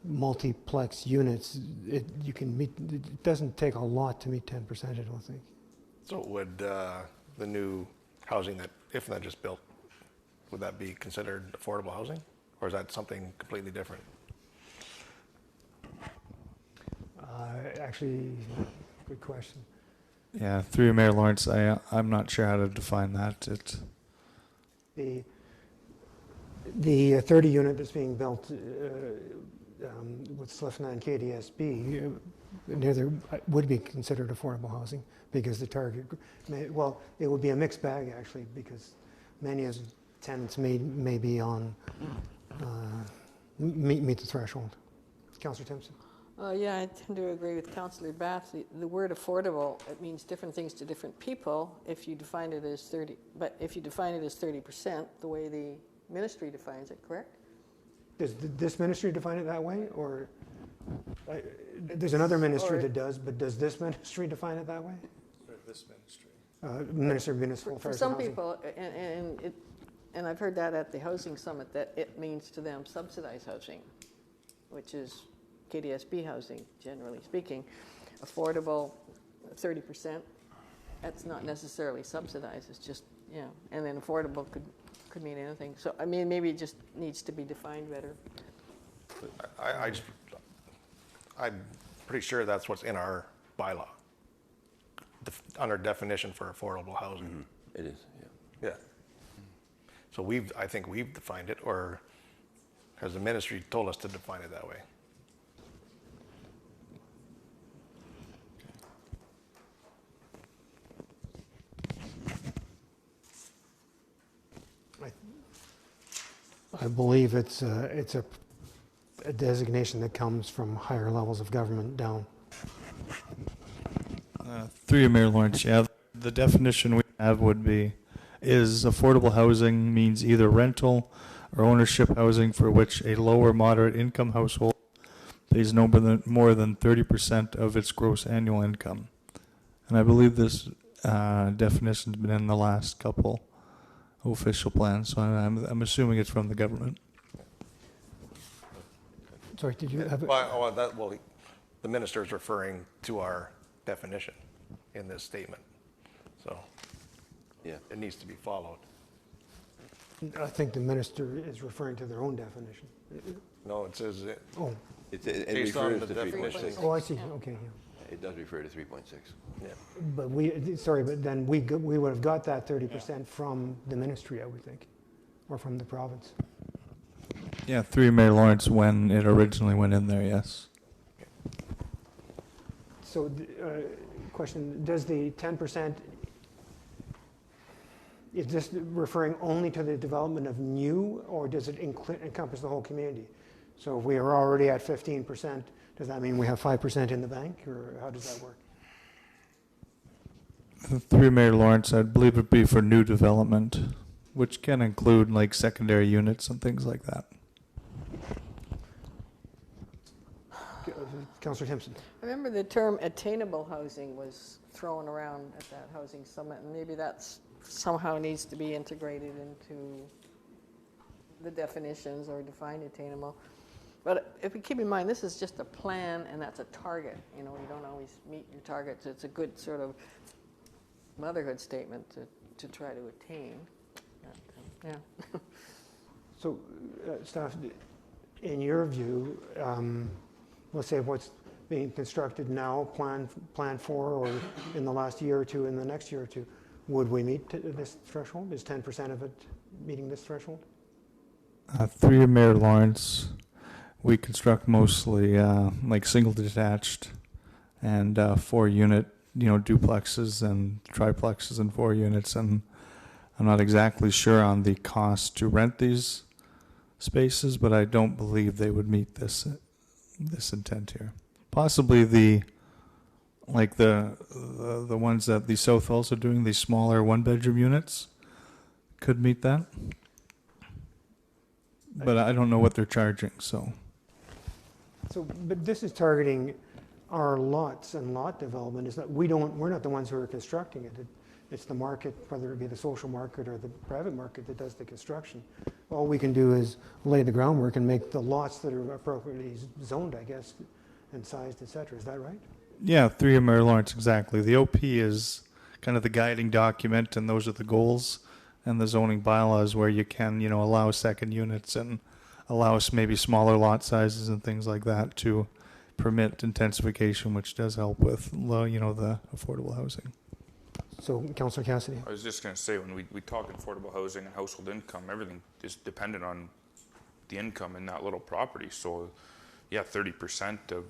multiplex units, it doesn't take a lot to meet 10%, I don't think. So would the new housing that IFNA just built, would that be considered affordable housing? Or is that something completely different? Actually, good question. Yeah, through you, Mayor Lawrence, I'm not sure how to define that. The 30 unit that's being built with SLIFNA and KDSB neither would be considered affordable housing because the target, well, it would be a mixed bag actually because many of the tenants may be on meet the threshold. Councillor Timpson. Yeah, I tend to agree with Councillor Bath. The word affordable, it means different things to different people if you define it as 30, but if you define it as 30%, the way the ministry defines it, correct? Does this ministry define it that way, or there's another ministry that does, but does this ministry define it that way? This ministry. Minister of Municipal For Affairs some and Housing. people, and I've heard that at the housing summit, that it means to them subsidized housing, which is KDSB housing, generally speaking. Affordable, 30%, that's not necessarily subsidized, it's just, yeah, and then affordable could mean anything. So, I mean, maybe it just needs to be defined better. I'm pretty sure that's what's in our bylaw, under definition for affordable housing. Mm-hmm. It is, yeah. Yeah. So I think we've defined it, or has the ministry told us to define it that way? I believe it's a designation that comes from higher levels of government down. Through you, Mayor Lawrence, yeah, the definition we have is affordable housing means either rental or ownership housing for which a low or moderate income household pays no more than 30% of its gross annual income. And I believe this definition's been in the last couple official plans, so I'm assuming it's from the government. Sorry, did you have it? Well, the minister is referring to our definition in this statement, so Yeah. it needs to be followed. I think the minister is referring to their own definition. No, it says Oh, It Based on refers the to definition. 3.6. oh, I see. Okay, yeah. It does refer to 3.6. yeah. But but then we would have got that 30% from the ministry, I would think, or from the province. Yeah, through Mayor Lawrence, when it originally went in there, yes. So, question, does the 10%, is this referring only to the development of new, or does it encompass the whole community? So if we are already at 15%, does that mean we have 5% in the bank, or how does that work? Through Mayor Lawrence, I believe it'd be for new development, which can include like secondary units and things like that. Councillor Timpson. I remember the term attainable housing was thrown around at that housing summit, and maybe that's somehow needs to be integrated into the definitions or define attainable. But if we keep in mind, this is just a plan and that's a target. You know, you don't always meet your targets. It's a good sort of motherhood statement to try to attain. Yeah. So, staff, in your view, let's say what's being constructed now, plan for, or in the last year or two, in the next year or two, would we meet this threshold? Is 10% of it meeting this threshold? Through Mayor Lawrence, we construct mostly like single detached and 4-unit, duplexes and triplexes and 4 units. And I'm not exactly sure on the cost to rent these spaces, but I don't believe they would meet this intent here. Possibly the ones that the South Hills are doing, these smaller 1-bedroom units, could meet that. But I don't know what they're charging, so. But this is targeting our lots and lot development. Is that we're not the ones who are constructing it. It's the market, whether it be the social market or the private market, that does the construction. All we can do is lay the groundwork and make the lots that are appropriately zoned, I guess, and sized, et cetera. Is that right? Yeah, through Mayor Lawrence, exactly. The OP is kind of the guiding document, and those are the goals, and the zoning bylaws where you can, allow second units and allow us maybe smaller lot sizes and things like that to permit intensification, which does help with, the affordable housing. So, Councillor Cassidy. I was just going to say, when we talk affordable housing and household income, everything is dependent on the income in that little property. So, yeah, 30% of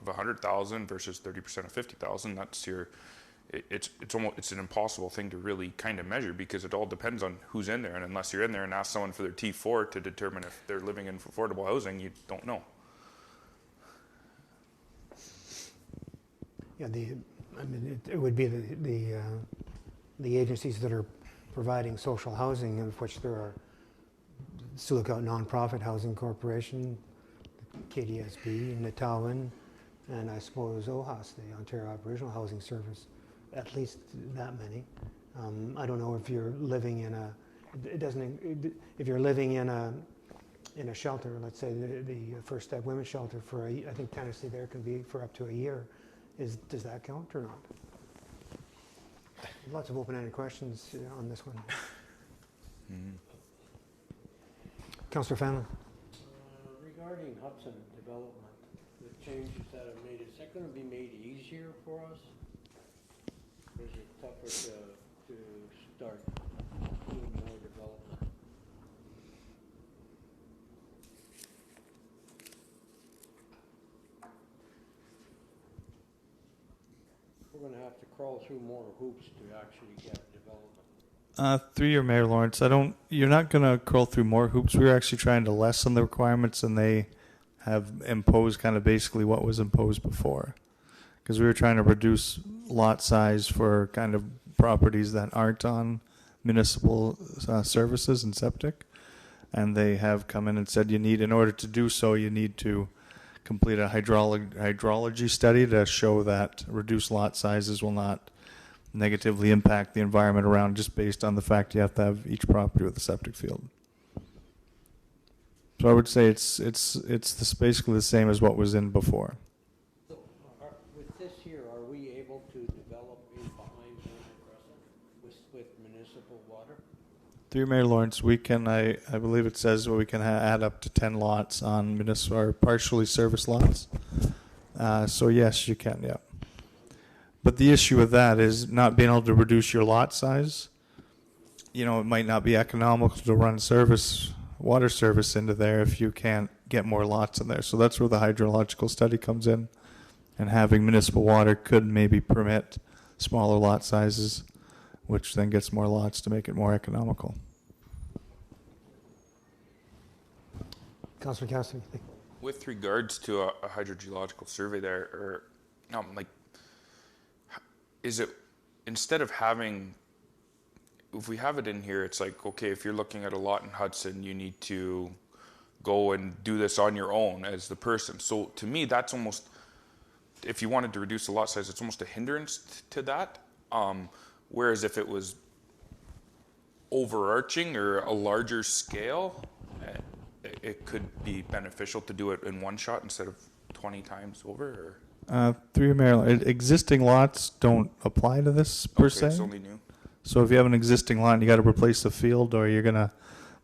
100,000 versus 30% of 50,000. That's it's an impossible thing to really kind of measure, because it all depends on who's in there. And unless you're in there and ask someone for their T4 to determine if they're living in affordable housing, you don't know. Yeah, it would be the agencies that are providing social housing, of which there are Silicon Nonprofit Housing Corporation, KDSB, Natawin, and I suppose OHAS, the Ontario Aboriginal Housing Service, at least that many. I don't know if you're living in if you're living in a shelter, let's say the First Step Women's Shelter I think Tennessee there can be for up to a year. Does that count or not? Lots of open-ended questions on this one. Councillor Fanlon. Regarding Hudson development, the changes that are made, is that going to be made easier for us? Or is it tougher to start doing more development? We're going to have to crawl through more hoops to actually get development. Through your Mayor Lawrence, you're not going to crawl through more hoops. We were actually trying to lessen the requirements, and they have imposed kind of basically what was imposed before. Because we were trying to reduce lot size for kind of properties that aren't on municipal services and septic. And they have come in and said in order to do so, you need to complete a hydrology study to show that reduced lot sizes will not negatively impact the environment around, just based on the fact you have to have each property with a septic field. So I would say it's basically the same as what was in before. So with this here, are we able to develop in behind Golden Crescent with municipal water? Through Mayor Lawrence, we can, I believe it says we can add up to 10 lots on municipal or partially serviced lots. So yes, you can, yeah. But the issue with that is not being able to reduce your lot size. It might not be economical to run service water service into there if you can't get more lots in there. So that's where the hydrological study comes in. And having municipal water could maybe permit smaller lot sizes, which then gets more lots to make it more economical. Councillor Cassidy. With regards to a hydrogeological survey there, or like, is it, instead of having, if we have it in here, it's like, okay, if you're looking at a lot in Hudson, you need to go and do this on your own as the person. So to me, that's almost, if you wanted to reduce the lot size, it's almost a hindrance to that. Whereas if it was overarching or a larger scale, it could be beneficial to do it in one shot instead of 20 times over. Or? Through your mayor, existing lots don't apply to this per se. It's only new. So if you have an existing lot and you got to replace the field or you're going to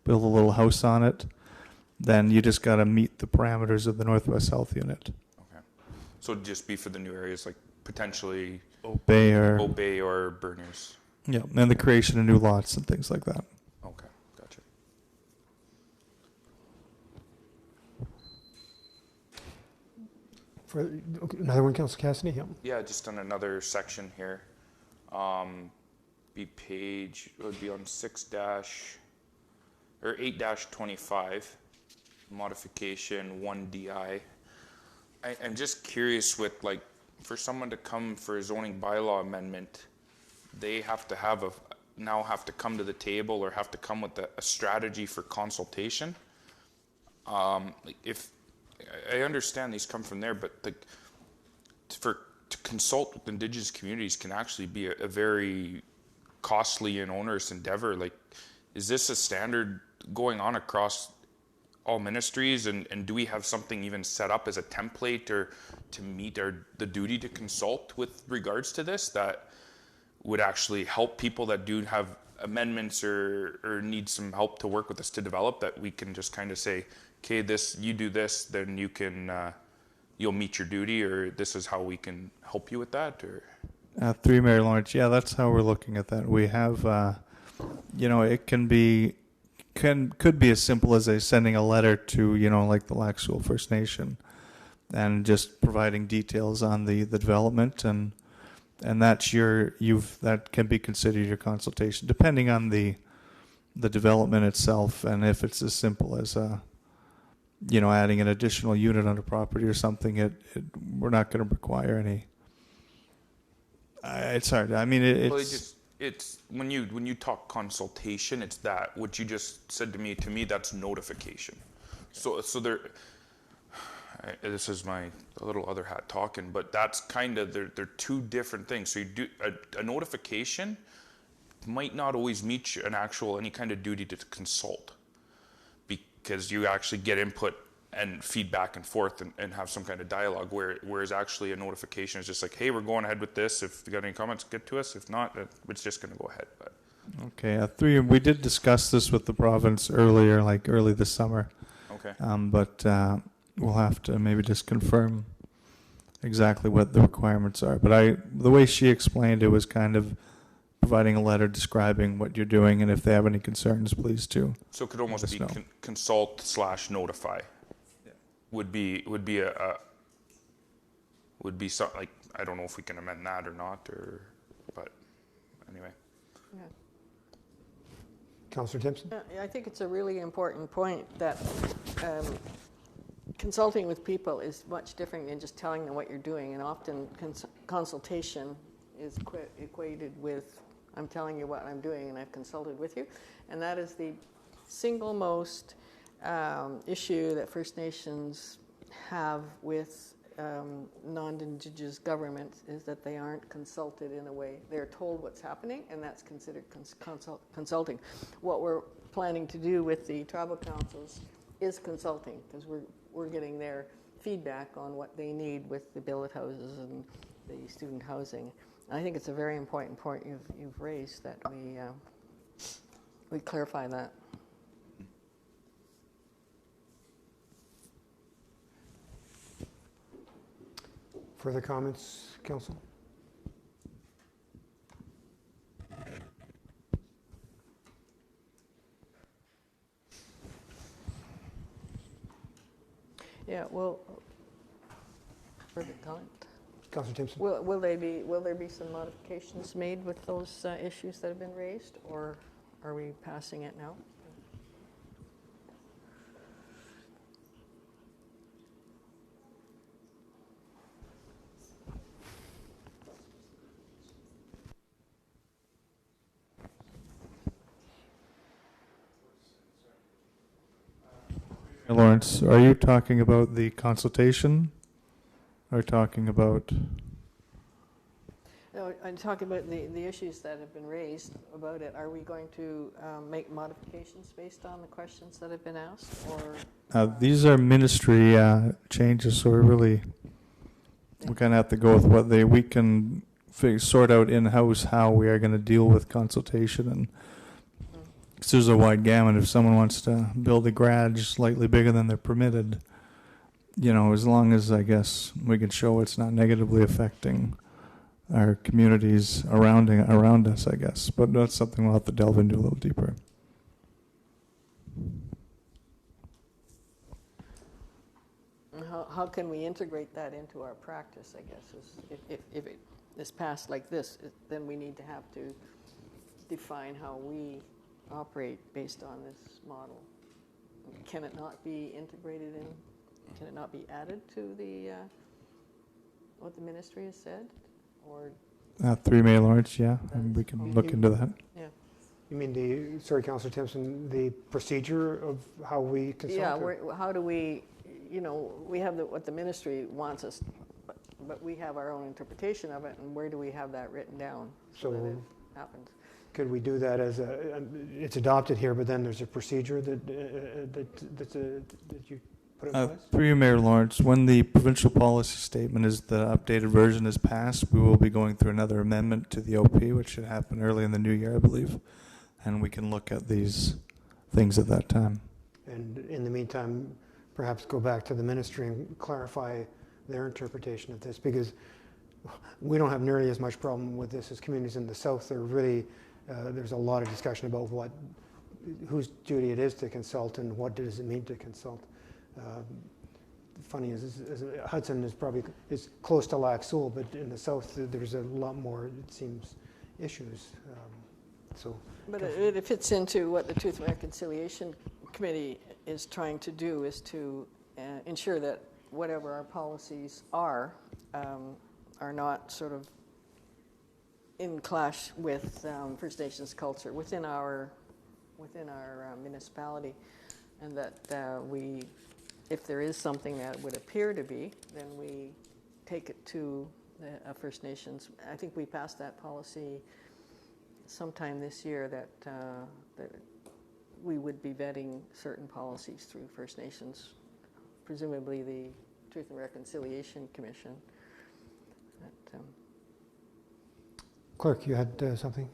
build a little house on it, then you just got to meet the parameters of the Northwest Health Unit. Okay. So it'd just be for the new areas, like potentially Obey or Berners. Yeah, and the creation of new lots and things like that. Okay, gotcha. For another one, Councillor Cassidy. Yep. Yeah, just on another section here. Be page, it would be on 8-25, modification 1DI. I'm just curious with, like, for someone to come for a zoning bylaw amendment, they have to have now come to the table or have to come with a strategy for consultation. If I understand these come from there, but to consult with Indigenous communities can actually be a very costly and onerous endeavor. Like, is this a standard going on across all ministries, and do we have something even set up as a template or to meet the duty to consult with regards to this that would actually help people that do have amendments or need some help to work with us to develop, that we can just kind of say, okay, this, you do this, then you can you'll meet your duty, or this is how we can help you with that? Or Through Mayor Lawrence, yeah, that's how we're looking at that. We have, it could be as simple as sending a letter to, like the Lac Seul First Nation, and just providing details on the development, and that's that can be considered your consultation, depending on the development itself, and if it's as simple as adding an additional unit on a property or something, we're not going to require any. It's hard. I mean, it's when you talk consultation, it's that what you just said to me that's notification. Okay. So there. This is my little other hat talking, but that's kind of they're two different things. So you do a notification might not always meet any kind of duty to consult, because you actually get input and feedback and forth and have some kind of dialogue, whereas actually a notification is just like, hey, we're going ahead with this. If you got any comments, get to us. If not, it's just going to go ahead. But okay, we did discuss this with the province early this summer. Okay. But we'll have to maybe just confirm exactly what the requirements are. But the way she explained it was kind of providing a letter describing what you're doing, and if they have any concerns, please do. So it could almost be consult/notify. Yeah. Would be something like, I don't know if we can amend that or not, but anyway. Yeah. Councillor Timpson. I think it's a really important point that consulting with people is much different than just telling them what you're doing, and often consultation is equated with, I'm telling you what I'm doing and I've consulted with you, and that is the single most issue that First Nations have with non-Indigenous governments, is that they aren't consulted in a way. They're told what's happening, and that's considered consulting. What we're planning to do with the tribal councils is consulting, because we're getting their feedback on what they need with the billet houses and the student housing. And I think it's a very important point you've raised, that we clarify that. Further comments, Council? Perfect comment. Councillor Timpson. Will there be some modifications made with those issues that have been raised, or are we passing it now? Lawrence, are you talking about the consultation or talking about? No, I'm talking about the issues that have been raised about it. Are we going to make modifications based on the questions that have been asked, or? These are ministry changes, so we're going to have to go with what we can sort out in-house how we are going to deal with consultation. And 'cause there's a wide gamut. If someone wants to build a garage slightly bigger than they're permitted, as long as, I guess, we can show it's not negatively affecting our communities around us, I guess. But that's something we'll have to delve into a little deeper. How can we integrate that into our practice, I guess, if it is passed like this, then we need to have to define how we operate based on this model. Can it not be integrated in? Can it not be added to the what the ministry has said, or? Through Mayor Lawrence, yeah, and we can look into that. Yeah. You mean Councillor Timpson, the procedure of how we consult? Yeah, how do we, we have what the ministry wants us, but we have our own interpretation of it, and where do we have that written down so that it happens? Could we do that as it's adopted here, but then there's a procedure that you put in place? Through you, Mayor Lawrence, when the provincial policy statement the updated version is passed, we will be going through another amendment to the OP, which should happen early in the new year, I believe. And we can look at these things at that time. And in the meantime, perhaps go back to the ministry and clarify their interpretation of this, because we don't have nearly as much problem with this as communities in the south. They're really, there's a lot of discussion about whose duty it is to consult and what does it mean to consult. Funny is Hudson is close to Lac Seul, but in the south there's a lot more, it seems, issues. But it fits into what the Truth and Reconciliation Committee is trying to do, is to ensure that whatever our policies are not sort of in clash with First Nations culture within our municipality, and that if there is something that would appear to be, then we take it to the First Nations. I think we passed that policy sometime this year that we would be vetting certain policies through First Nations, presumably the Truth and Reconciliation Commission. Clerk, you had something?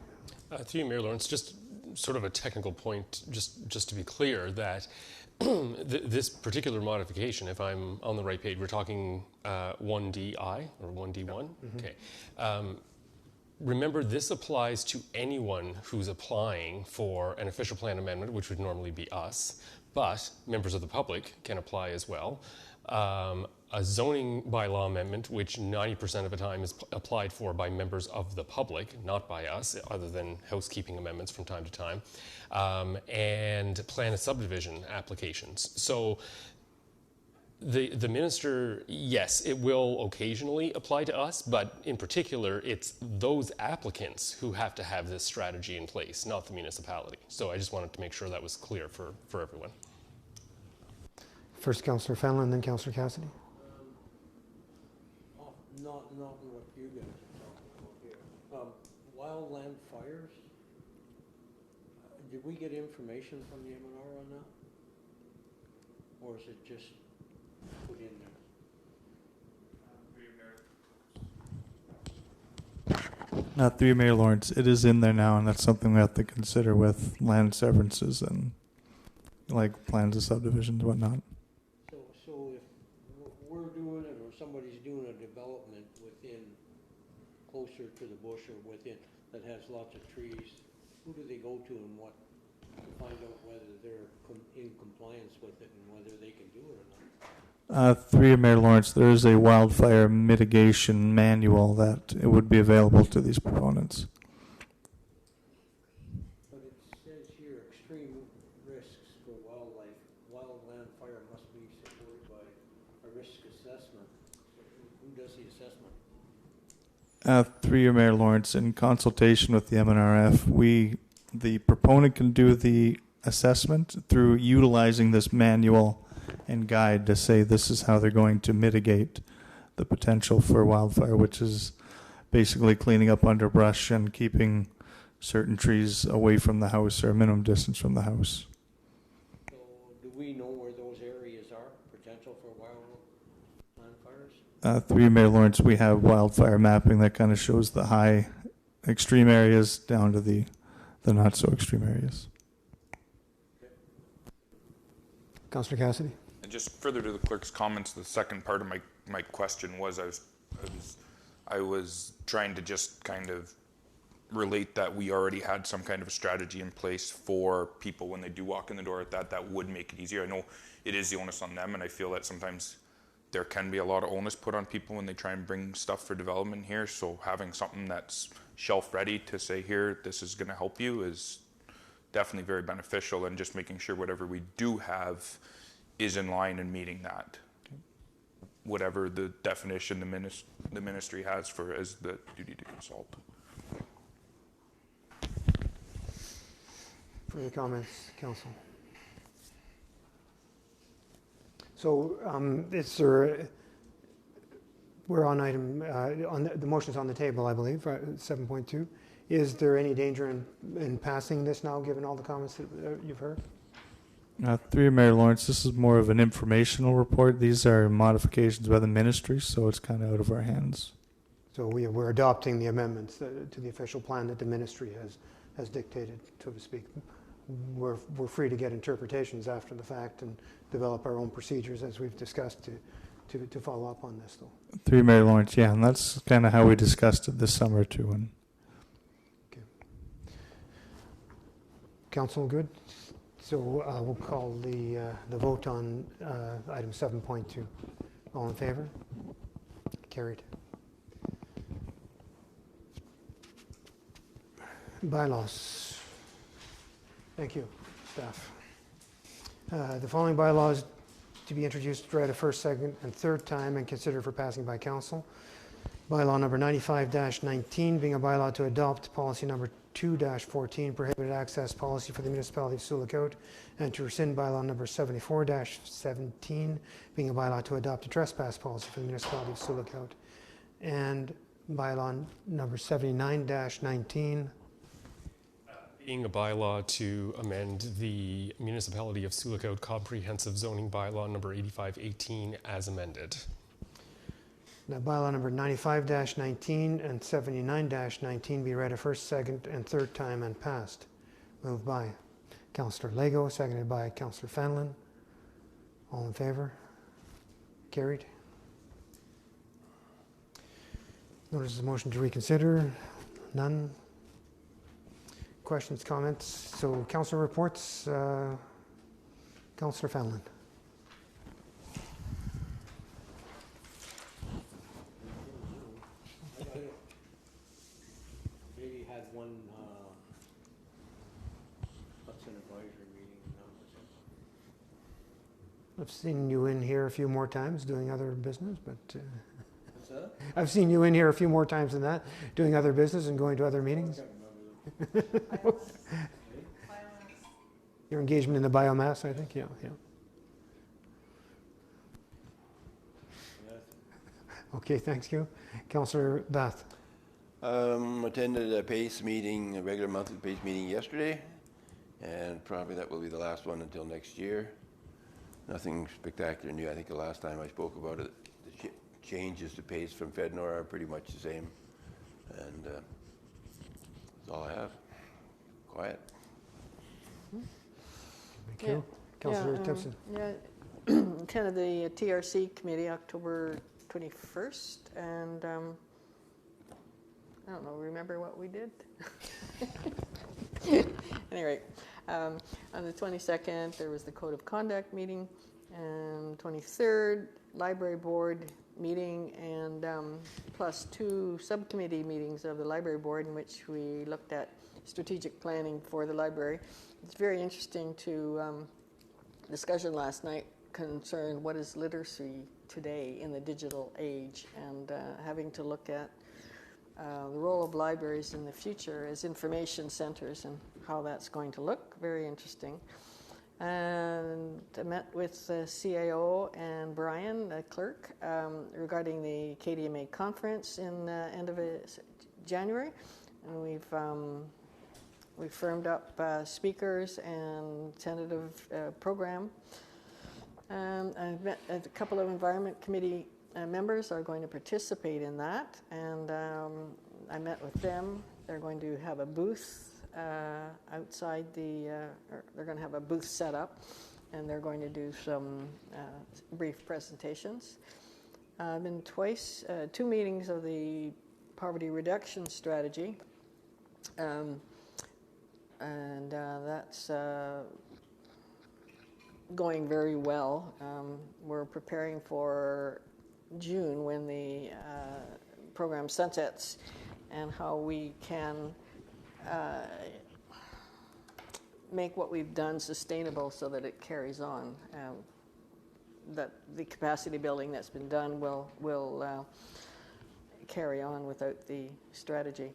Through you, Mayor Lawrence, just sort of a technical point, just to be clear, that this particular modification, if I'm on the right page, we're talking 1DI or 1D1? Mm-hmm. Okay. Remember, this applies to anyone who's applying for an official plan amendment, which would normally be us, but members of the public can apply as well. A zoning bylaw amendment, which 90% of the time is applied for by members of the public, not by us, other than housekeeping amendments from time to time, and plan of subdivision applications. So the minister, yes, it will occasionally apply to us, but in particular, it's those applicants who have to have this strategy in place, not the municipality. So I just wanted to make sure that was clear for everyone. First Councillor Fenlon, then Councillor Cassidy. Not what you guys are talking about here. Wildland fires, did we get information from the M&R on that? Or is it just put in there? Through you, Mayor Lawrence, it is in there now, and that's something we have to consider with land severances and like plans of subdivisions and whatnot. So if we're doing it or somebody's doing a development within, closer to the bush or within, that has lots of trees, who do they go to and what, to find out whether they're in compliance with it and whether they can do it or not? Through you, Mayor Lawrence, there is a wildfire mitigation manual that it would be available to these proponents. But it says here, extreme risks for wildlife, wildland fire must be supported by a risk assessment. So who does the assessment? Through you, Mayor Lawrence, in consultation with the MNRF, the proponent can do the assessment through utilizing this manual and guide to say this is how they're going to mitigate the potential for wildfire, which is basically cleaning up underbrush and keeping certain trees away from the house or a minimum distance from the house. So do we know where those areas are, potential for wildland fires? Through you, Mayor Lawrence, we have wildfire mapping that kind of shows the high extreme areas down to the not so extreme areas. Councillor Cassidy? And just further to the clerk's comments, the second part of my question was I was trying to just kind of relate that we already had some kind of a strategy in place for people when they do walk in the door at that would make it easier. I know it is the onus on them, and I feel that sometimes there can be a lot of onus put on people when they try and bring stuff for development here. So having something that's shelf ready to say, here, this is going to help you, is definitely very beneficial, and just making sure whatever we do have is in line and meeting that. Whatever the definition the ministry has for as the duty to consult. Further comments, Council? So we're on item, the motion's on the table, I believe, 7.2. Is there any danger in passing this now, given all the comments that you've heard? Through you, Mayor Lawrence, this is more of an informational report. These are modifications by the ministry, so it's kind of out of our hands. So we're adopting the amendments to the official plan that the ministry has dictated, so to speak. We're free to get interpretations after the fact and develop our own procedures, as we've discussed, to follow up on this, though. Through you, Mayor Lawrence, yeah, and that's kind of how we discussed it this summer too. And okay. Council, good. So we'll call the vote on item 7.2. All in favor? Carried. Bylaws. Thank you, staff. The following bylaws to be introduced, read a first, second, and third time and considered for passing by council. Bylaw number 95-19 being a bylaw to adopt policy number 2-14, prohibited access policy for the municipality of Sioux Lookout, and to rescind bylaw number 74-17 being a bylaw to adopt a trespass policy for the municipality of Sioux Lookout, and bylaw number 79-19 being a bylaw to amend the municipality of Sioux Lookout comprehensive zoning bylaw number 85-18 as amended. Now, bylaw number 95-19 and 79-19 be read a first, second, and third time and passed. Moved by Councillor Lego, seconded by Councillor Fenlon. All in favor? Carried. Notice the motion to reconsider. None. Questions, comments? So, councillor reports. Councillor Fenlon. Maybe had one Hudson advisory meeting. I've seen you in here a few more times doing other business, but What's that? I've seen you in here a few more times than that, doing other business and going to other meetings. Your engagement in the biomass, I think, yeah. Okay, thank you. Councillor Bath. Attended a PACE meeting, a regular monthly PACE meeting yesterday, and probably that will be the last one until next year. Nothing spectacular new. I think the last time I spoke about it, the changes to PACE from FedNor are pretty much the same, and that's all I have. Quiet. Thank you. Councillor Timpson. Yeah, attended the TRC committee October 21st, and I don't know, remember what we did? Anyway, on the 22nd, there was the Code of Conduct meeting, and 23rd, library board meeting and plus 2 subcommittee meetings of the library board in which we looked at strategic planning for the library. It's very interesting to discussion last night concerned what is literacy today in the digital age, and having to look at the role of libraries in the future as information centers and how that's going to look. Very interesting. And I met with the CAO and Brian, the clerk, regarding the KDMA conference in end of January, and we've firmed up speakers and tentative program. I've met a couple of Environment Committee members are going to participate in that, and I met with them. They're going to have a booth outside they're going to have a booth set up, and they're going to do some brief presentations. I've been twice, 2 meetings of the poverty reduction strategy, and that's going very well. We're preparing for June when the program sunsets, and how we can make what we've done sustainable so that it carries on. That the capacity building that's been done will carry on without the strategy.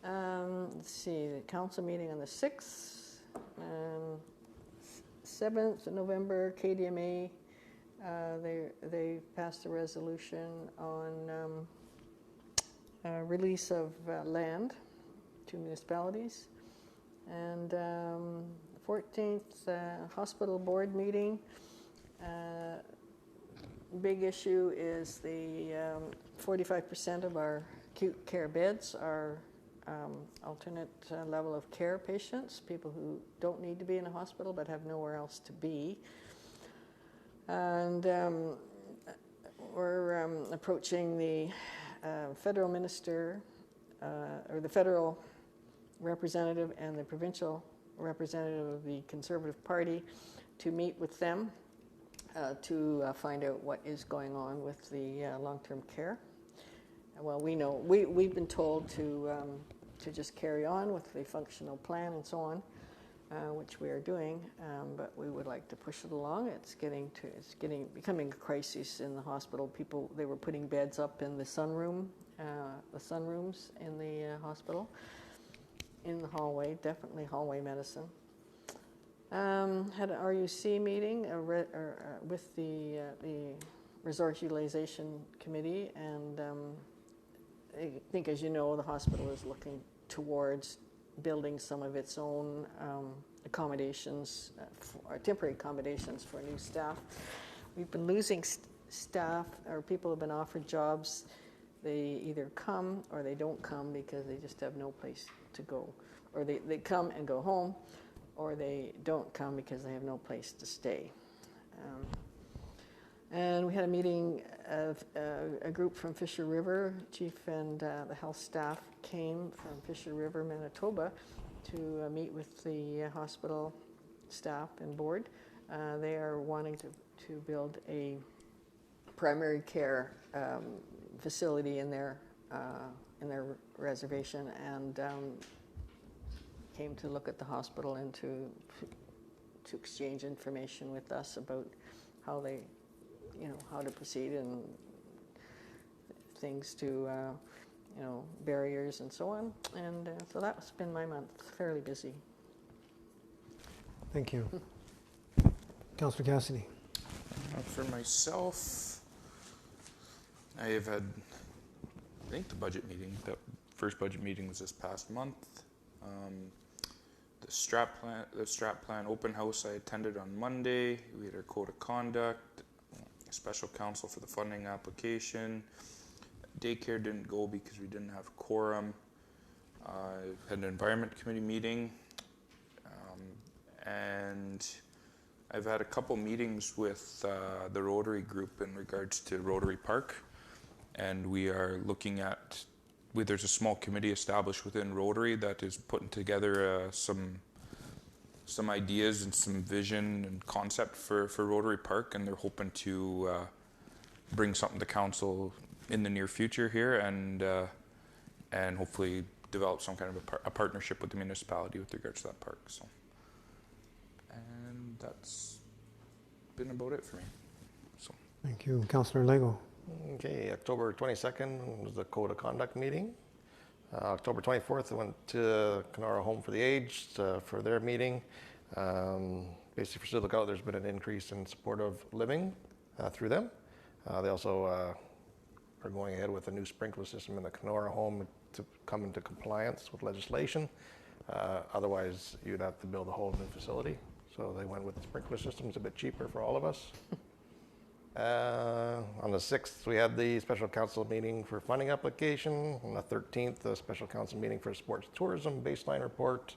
Let's see, the council meeting on the 6th, 7th of November, KDMA, they passed a resolution on release of land to municipalities. And 14th, hospital board meeting. Big issue is the 45% of our acute care beds are alternate level of care patients, people who don't need to be in a hospital but have nowhere else to be. And we're approaching the federal minister, or the federal representative and the provincial representative of the Conservative Party, to meet with them to find out what is going on with the long-term care. Well, we know we've been told to just carry on with the functional plan and so on, which we are doing, but we would like to push it along. It's becoming a crisis in the hospital. People, they were putting beds up in the sunrooms in the hospital, in the hallway, definitely hallway medicine. Had an RUC meeting with the Resource Utilization Committee, and I think, as you know, the hospital is looking towards building some of its own accommodations, temporary accommodations for new staff. We've been losing staff, or people have been offered jobs. They either come or they don't come because they just have no place to go. Or they come and go home, or they don't come because they have no place to stay. And we had a meeting of a group from Fisher River. Chief and the health staff came from Fisher River, Manitoba, to meet with the hospital staff and board. They are wanting to build a primary care facility in their reservation, and came to look at the hospital and to exchange information with us about how they, how to proceed, and things to, barriers and so on. And so that's been my month, fairly busy. Thank you. Councillor Cassidy. For myself, I have had, I think the budget meeting, the first budget meeting was this past month. The strat plan open house I attended on Monday. We had our code of conduct, a special counsel for the funding application. Daycare didn't go because we didn't have quorum. Had an environment committee meeting, and I've had a couple meetings with the Rotary group in regards to Rotary Park, and we are looking at, there's a small committee established within Rotary that is putting together some ideas and some vision and concept for Rotary Park, and they're hoping to bring something to council in the near future here, and hopefully develop some kind of a partnership with the municipality with regards to that park. So, and that's been about it for me. So, Thank you, Councillor Lego. Okay, October 22nd was the Code of Conduct meeting. October 24th, I went to Kenora Home for the Aged for their meeting. Basically, for Still Lookout, there's been an increase in supportive living through them. They also are going ahead with a new sprinkler system in the Kenora Home to come into compliance with legislation. Otherwise, you'd have to build a whole new facility. So they went with the sprinkler system. It's a bit cheaper for all of us. On the 6th, we had the special council meeting for funding application. On the 13th, the special council meeting for sports tourism baseline report.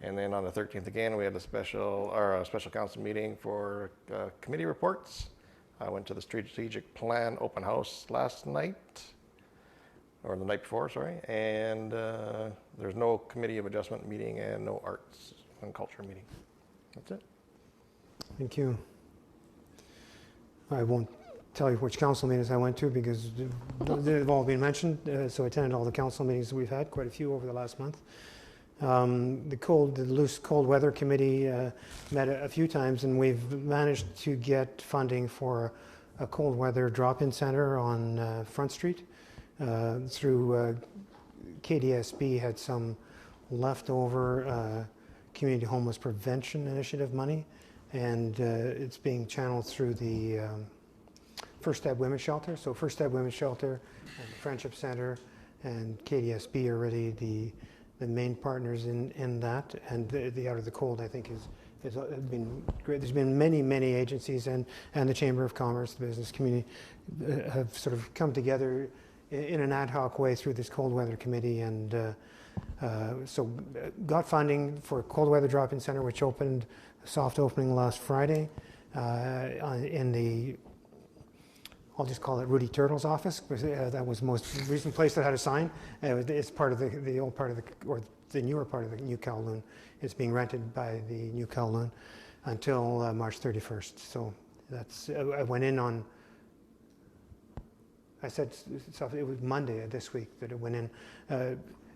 And then on the 13th again, we had a special council meeting for committee reports. I went to the strategic plan open house last night, or the night before, sorry. And there's no committee of adjustment meeting and no arts and culture meeting. That's it. Thank you. I won't tell you which council meetings I went to because they've all been mentioned. So I attended all the council meetings we've had, quite a few over the last month. The loose cold weather committee met a few times, and we've managed to get funding for a cold weather drop-in center on Front Street through KDSB had some leftover community homeless prevention initiative money, and it's being channeled through the First Step Women's Shelter. So First Step Women's Shelter and the Friendship Center and KDSB are really the main partners in that, and the Out of the Cold, I think, has been great. There's been many agencies and the Chamber of Commerce, the business community, have sort of come together in an ad hoc way through this cold weather committee, and so got funding for cold weather drop-in center, which opened soft opening last Friday in the, I'll just call it Rudy Turtle's office, because that was the most recent place that had a sign. It's part of the old part of or the newer part of the new Kowloon. It's being rented by the new Kowloon until March 31st. So that's, I went in on, I said it was Monday this week that it went in.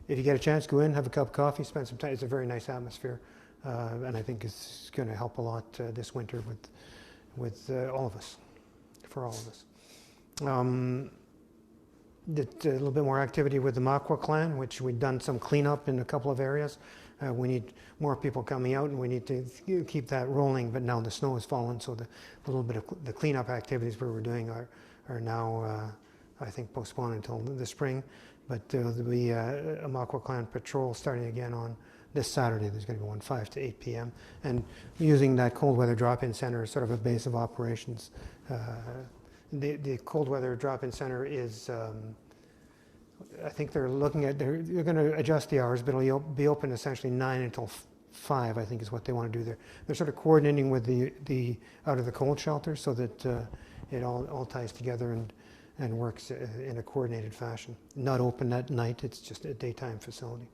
If you get a chance, go in, have a cup of coffee, spend some time. It's a very nice atmosphere, and I think it's going to help a lot this winter with all of us, for all of us. Did a little bit more activity with the Makwa clan, which we'd done some cleanup in a couple of areas. We need more people coming out, and we need to keep that rolling. But now the snow has fallen, so a little bit of the cleanup activities we were doing are now, I think, postponed until the spring. But there'll be a Makwa clan patrol starting again on this Saturday. There's going to be one 5 to 8 p.m. and using that cold weather drop-in center as sort of a base of operations. The cold weather drop-in center is, I think they're looking at, they're going to adjust the hours, but it'll be open essentially 9 until 5, I think is what they want to do there. They're sort of coordinating with the Out of the Cold shelter so that it all ties together and works in a coordinated fashion. Not open at night, it's just a daytime facility.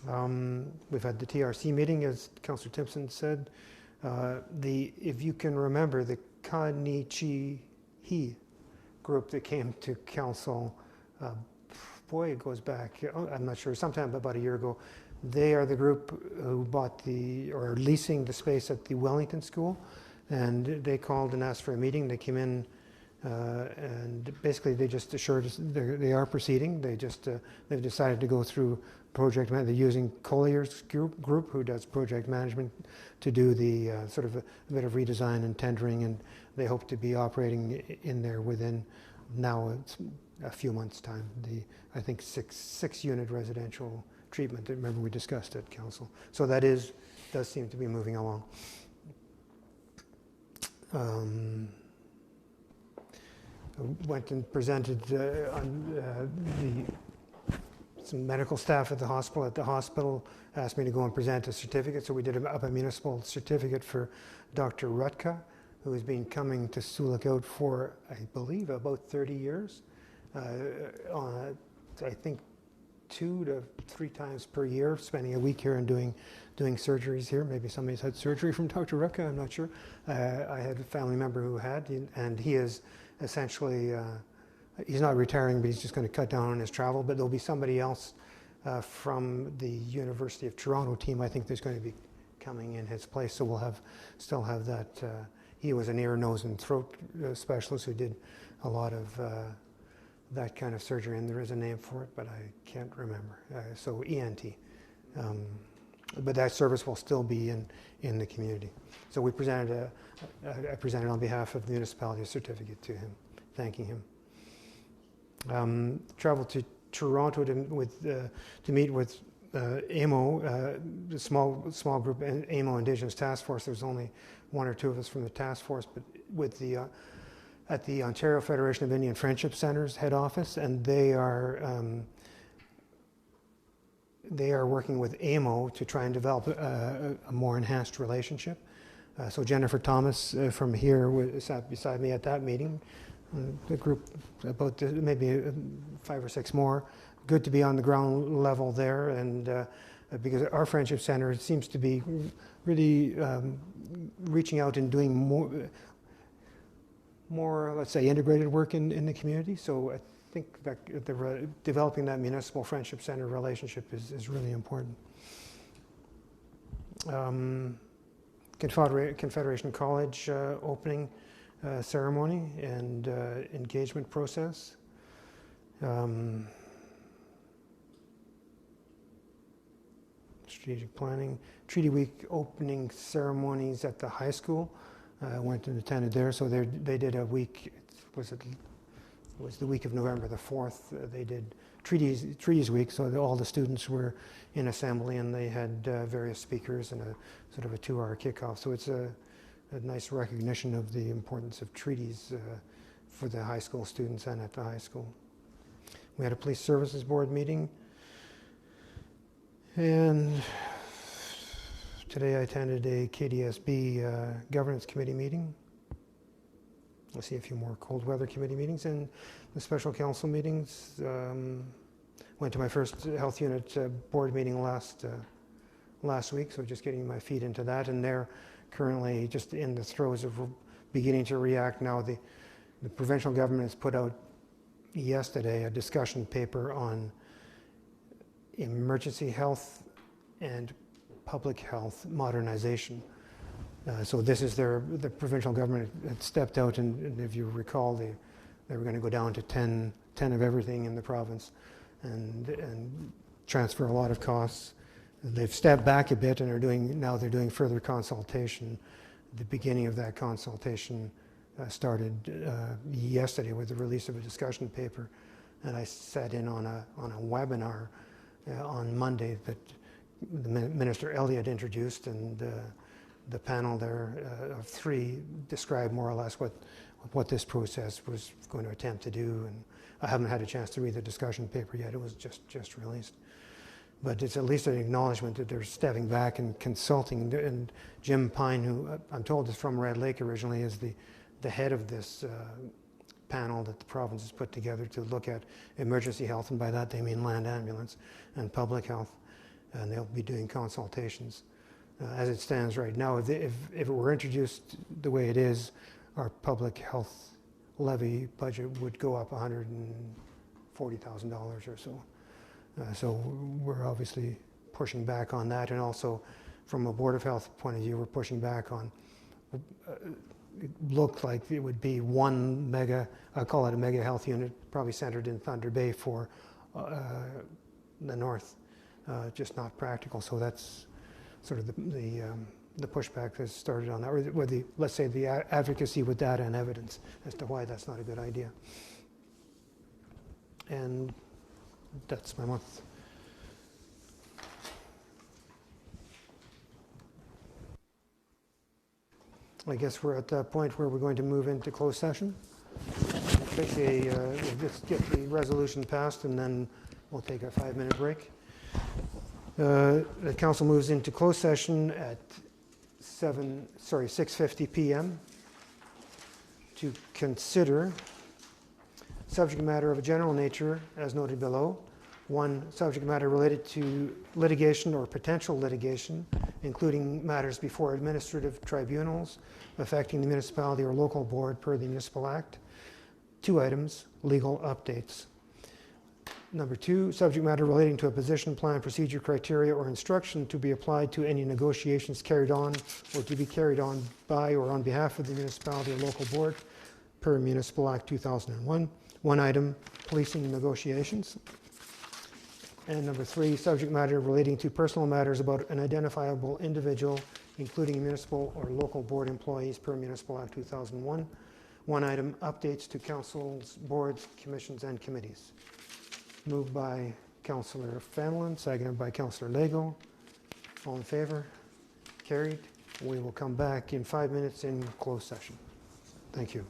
We've had the TRC meeting, as Councillor Timpson said. If you can remember, the Kanichihi group that came to council, boy, it goes back, I'm not sure, sometime about a year ago. They are the group who bought or leasing the space at the Wellington School, and they called and asked for a meeting. They came in and basically they just assured us they are proceeding. They've decided to go through project management. They're using Collier's group, who does project management, to do the sort of a bit of redesign and tendering, and they hope to be operating in there within now it's a few months' time. I think six unit residential treatment that, remember, we discussed at council. So that does seem to be moving along. Went and presented some medical staff at the hospital. At the hospital, asked me to go and present a certificate. So we did a municipal certificate for Dr. Rutka, who has been coming to Sioux Lookout for, I believe, about 30 years. I think 2 to 3 times per year, spending a week here and doing surgeries here. Maybe somebody's had surgery from Dr. Rutka, I'm not sure. I had a family member who had, and he is essentially, he's not retiring, but he's just going to cut down on his travel. But there'll be somebody else from the University of Toronto team. I think there's going to be coming in his place, so we'll still have that. He was an ear, nose, and throat specialist who did a lot of that kind of surgery, and there is a name for it, but I can't remember. So ENT. But that service will still be in the community. So we presented I presented on behalf of the municipality a certificate to him, thanking him. Traveled to Toronto to meet with AMO, the small group AMO Indigenous Task Force. There's only one or two of us from the task force, but with the at the Ontario Federation of Indian Friendship Centers head office, and they are working with AMO to try and develop a more enhanced relationship. So Jennifer Thomas from here sat beside me at that meeting. The group, about maybe 5 or 6 more. Good to be on the ground level there, and because our Friendship Center seems to be really reaching out and doing more, let's say, integrated work in the community. So I think that developing that municipal Friendship Center relationship is really important. Confederation College opening ceremony and engagement process. Strategic planning. Treaty Week opening ceremonies at the high school. I went and attended there. So they did a week. It was the week of November the 4th. They did Treaties Week. So all the students were in assembly, and they had various speakers and a sort of a 2-hour kickoff. So it's a nice recognition of the importance of treaties for the high school students and at the high school. We had a Police Services Board meeting. And today I attended a KDSB Governance Committee meeting. I'll see a few more cold weather committee meetings and the special council meetings. Went to my first health unit board meeting last week, so just getting my feet into that. And they're currently just in the throes of beginning to react now. The provincial government has put out yesterday a discussion paper on emergency health and public health modernization. So this is the provincial government had stepped out, and if you recall, they were going to go down to 10 of everything in the province and transfer a lot of costs. They've stepped back a bit and they're doing further consultation. The beginning of that consultation started yesterday with the release of a discussion paper, and I sat in on a webinar on Monday that the Minister Elliott introduced, and the panel there of 3 described more or less what this process was going to attempt to do. And I haven't had a chance to read the discussion paper yet. It was just released. But it's at least an acknowledgement that they're stepping back and consulting. And Jim Pine, who I'm told is from Red Lake originally, is the head of this panel that the province has put together to look at emergency health, and by that they mean land ambulance and public health. And they'll be doing consultations. As it stands right now, if it were introduced the way it is, our public health levy budget would go up $140,000 or so. So we're obviously pushing back on that, and also from a Board of Health point of view, we're pushing back on. It looked like it would be one mega, I call it a mega health unit, probably centered in Thunder Bay for the north. Just not practical. So that's sort of the pushback that's started on that, or let's say the advocacy with data and evidence as to why that's not a good idea. And that's my month. I guess we're at that point where we're going to move into closed session. Let's get the resolution passed, and then we'll take a 5-minute break. The council moves into closed session at 6:50 p.m. to consider subject matter of a general nature, as noted below. 1, subject matter related to litigation or potential litigation, including matters before administrative tribunals affecting the municipality or local board per the Municipal Act. 2 items, legal updates. Number 2, subject matter relating to a position, plan, procedure, criteria, or instruction to be applied to any negotiations carried on or to be carried on by or on behalf of the municipality or local board per Municipal Act 2001. 1 item, policing negotiations. And number 3, subject matter relating to personal matters about an identifiable individual, including municipal or local board employees per Municipal Act 2001. 1 item, updates to councils, boards, commissions, and committees. Moved by Councillor Fenelon, seconded by Councillor Lego. All in favor? Carried. We will come back in 5 minutes in closed session. Thank you.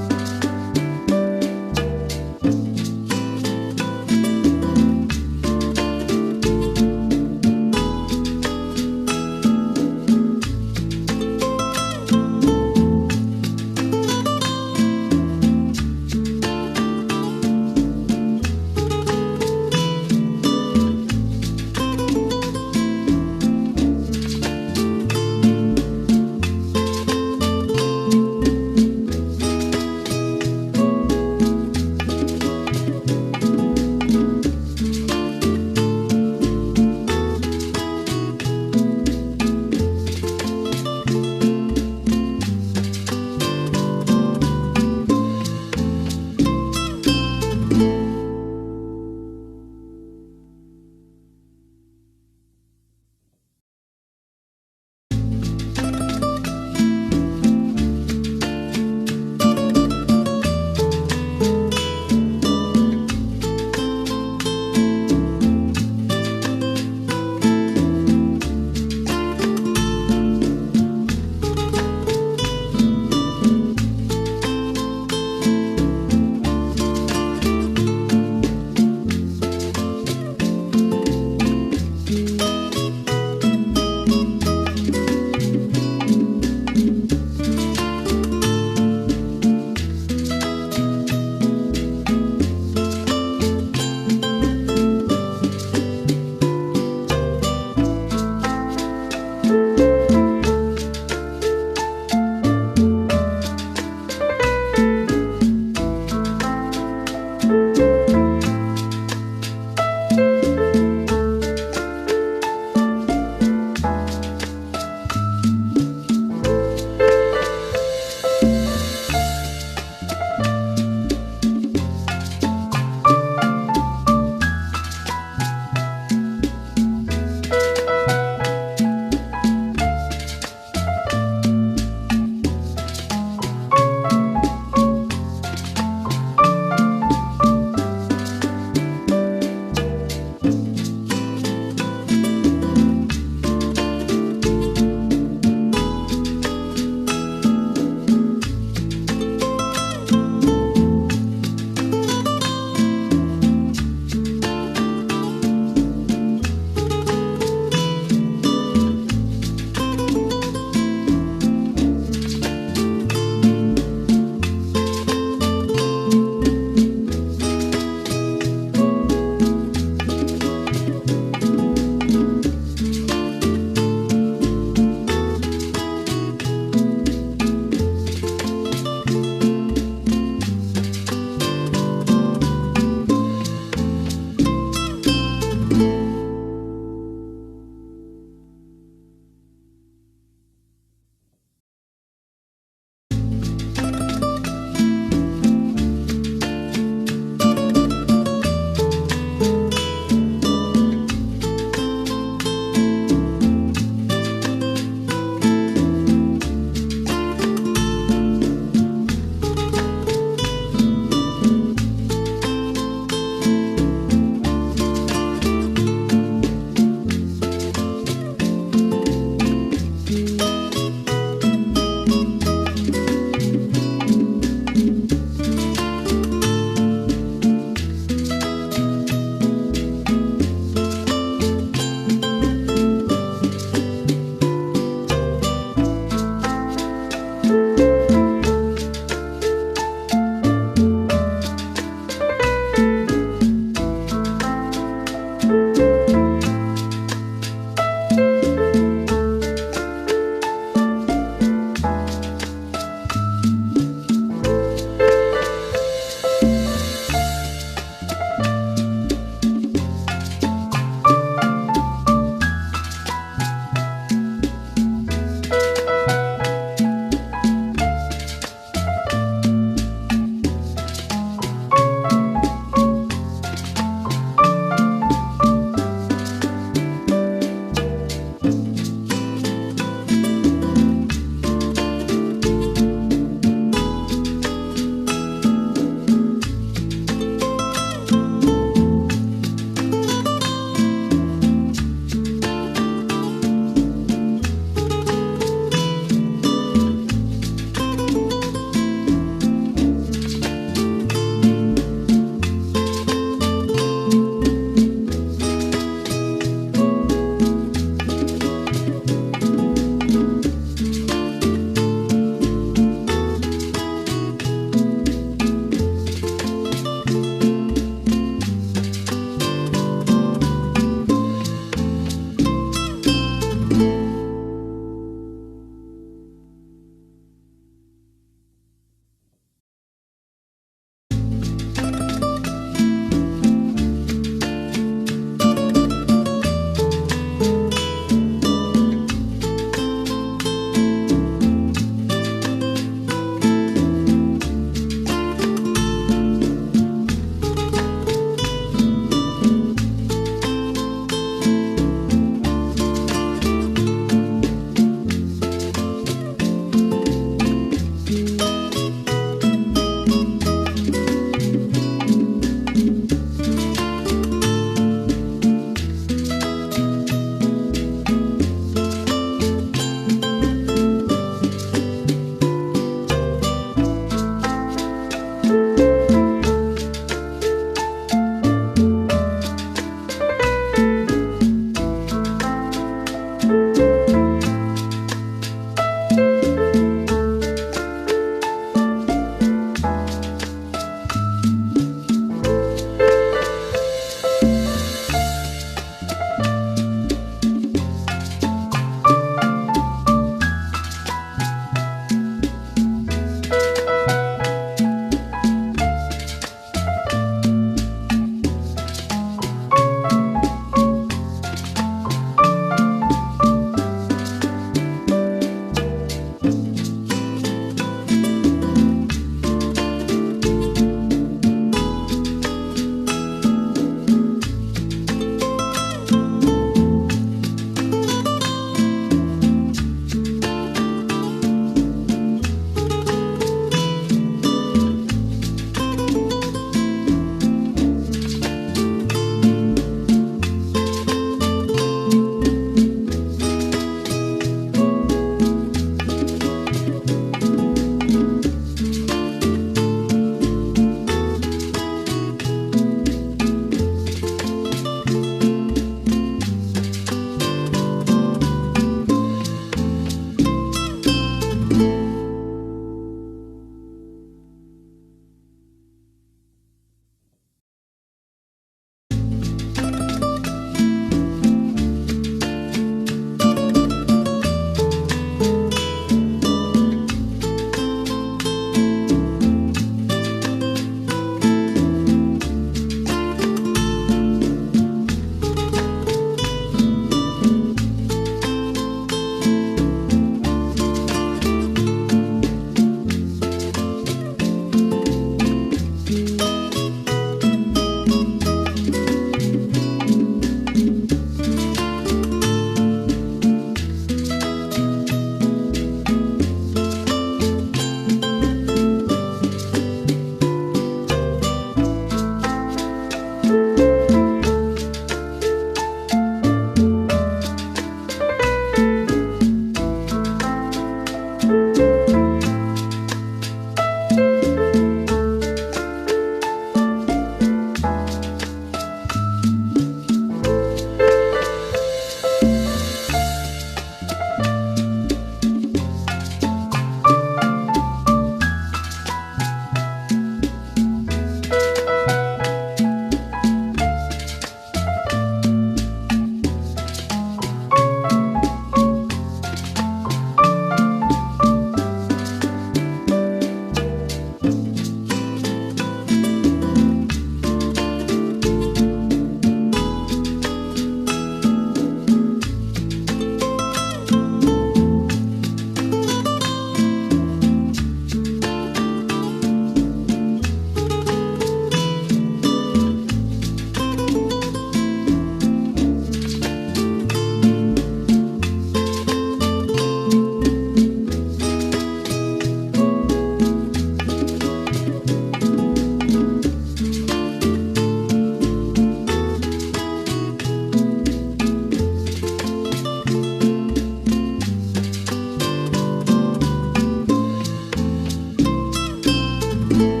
you.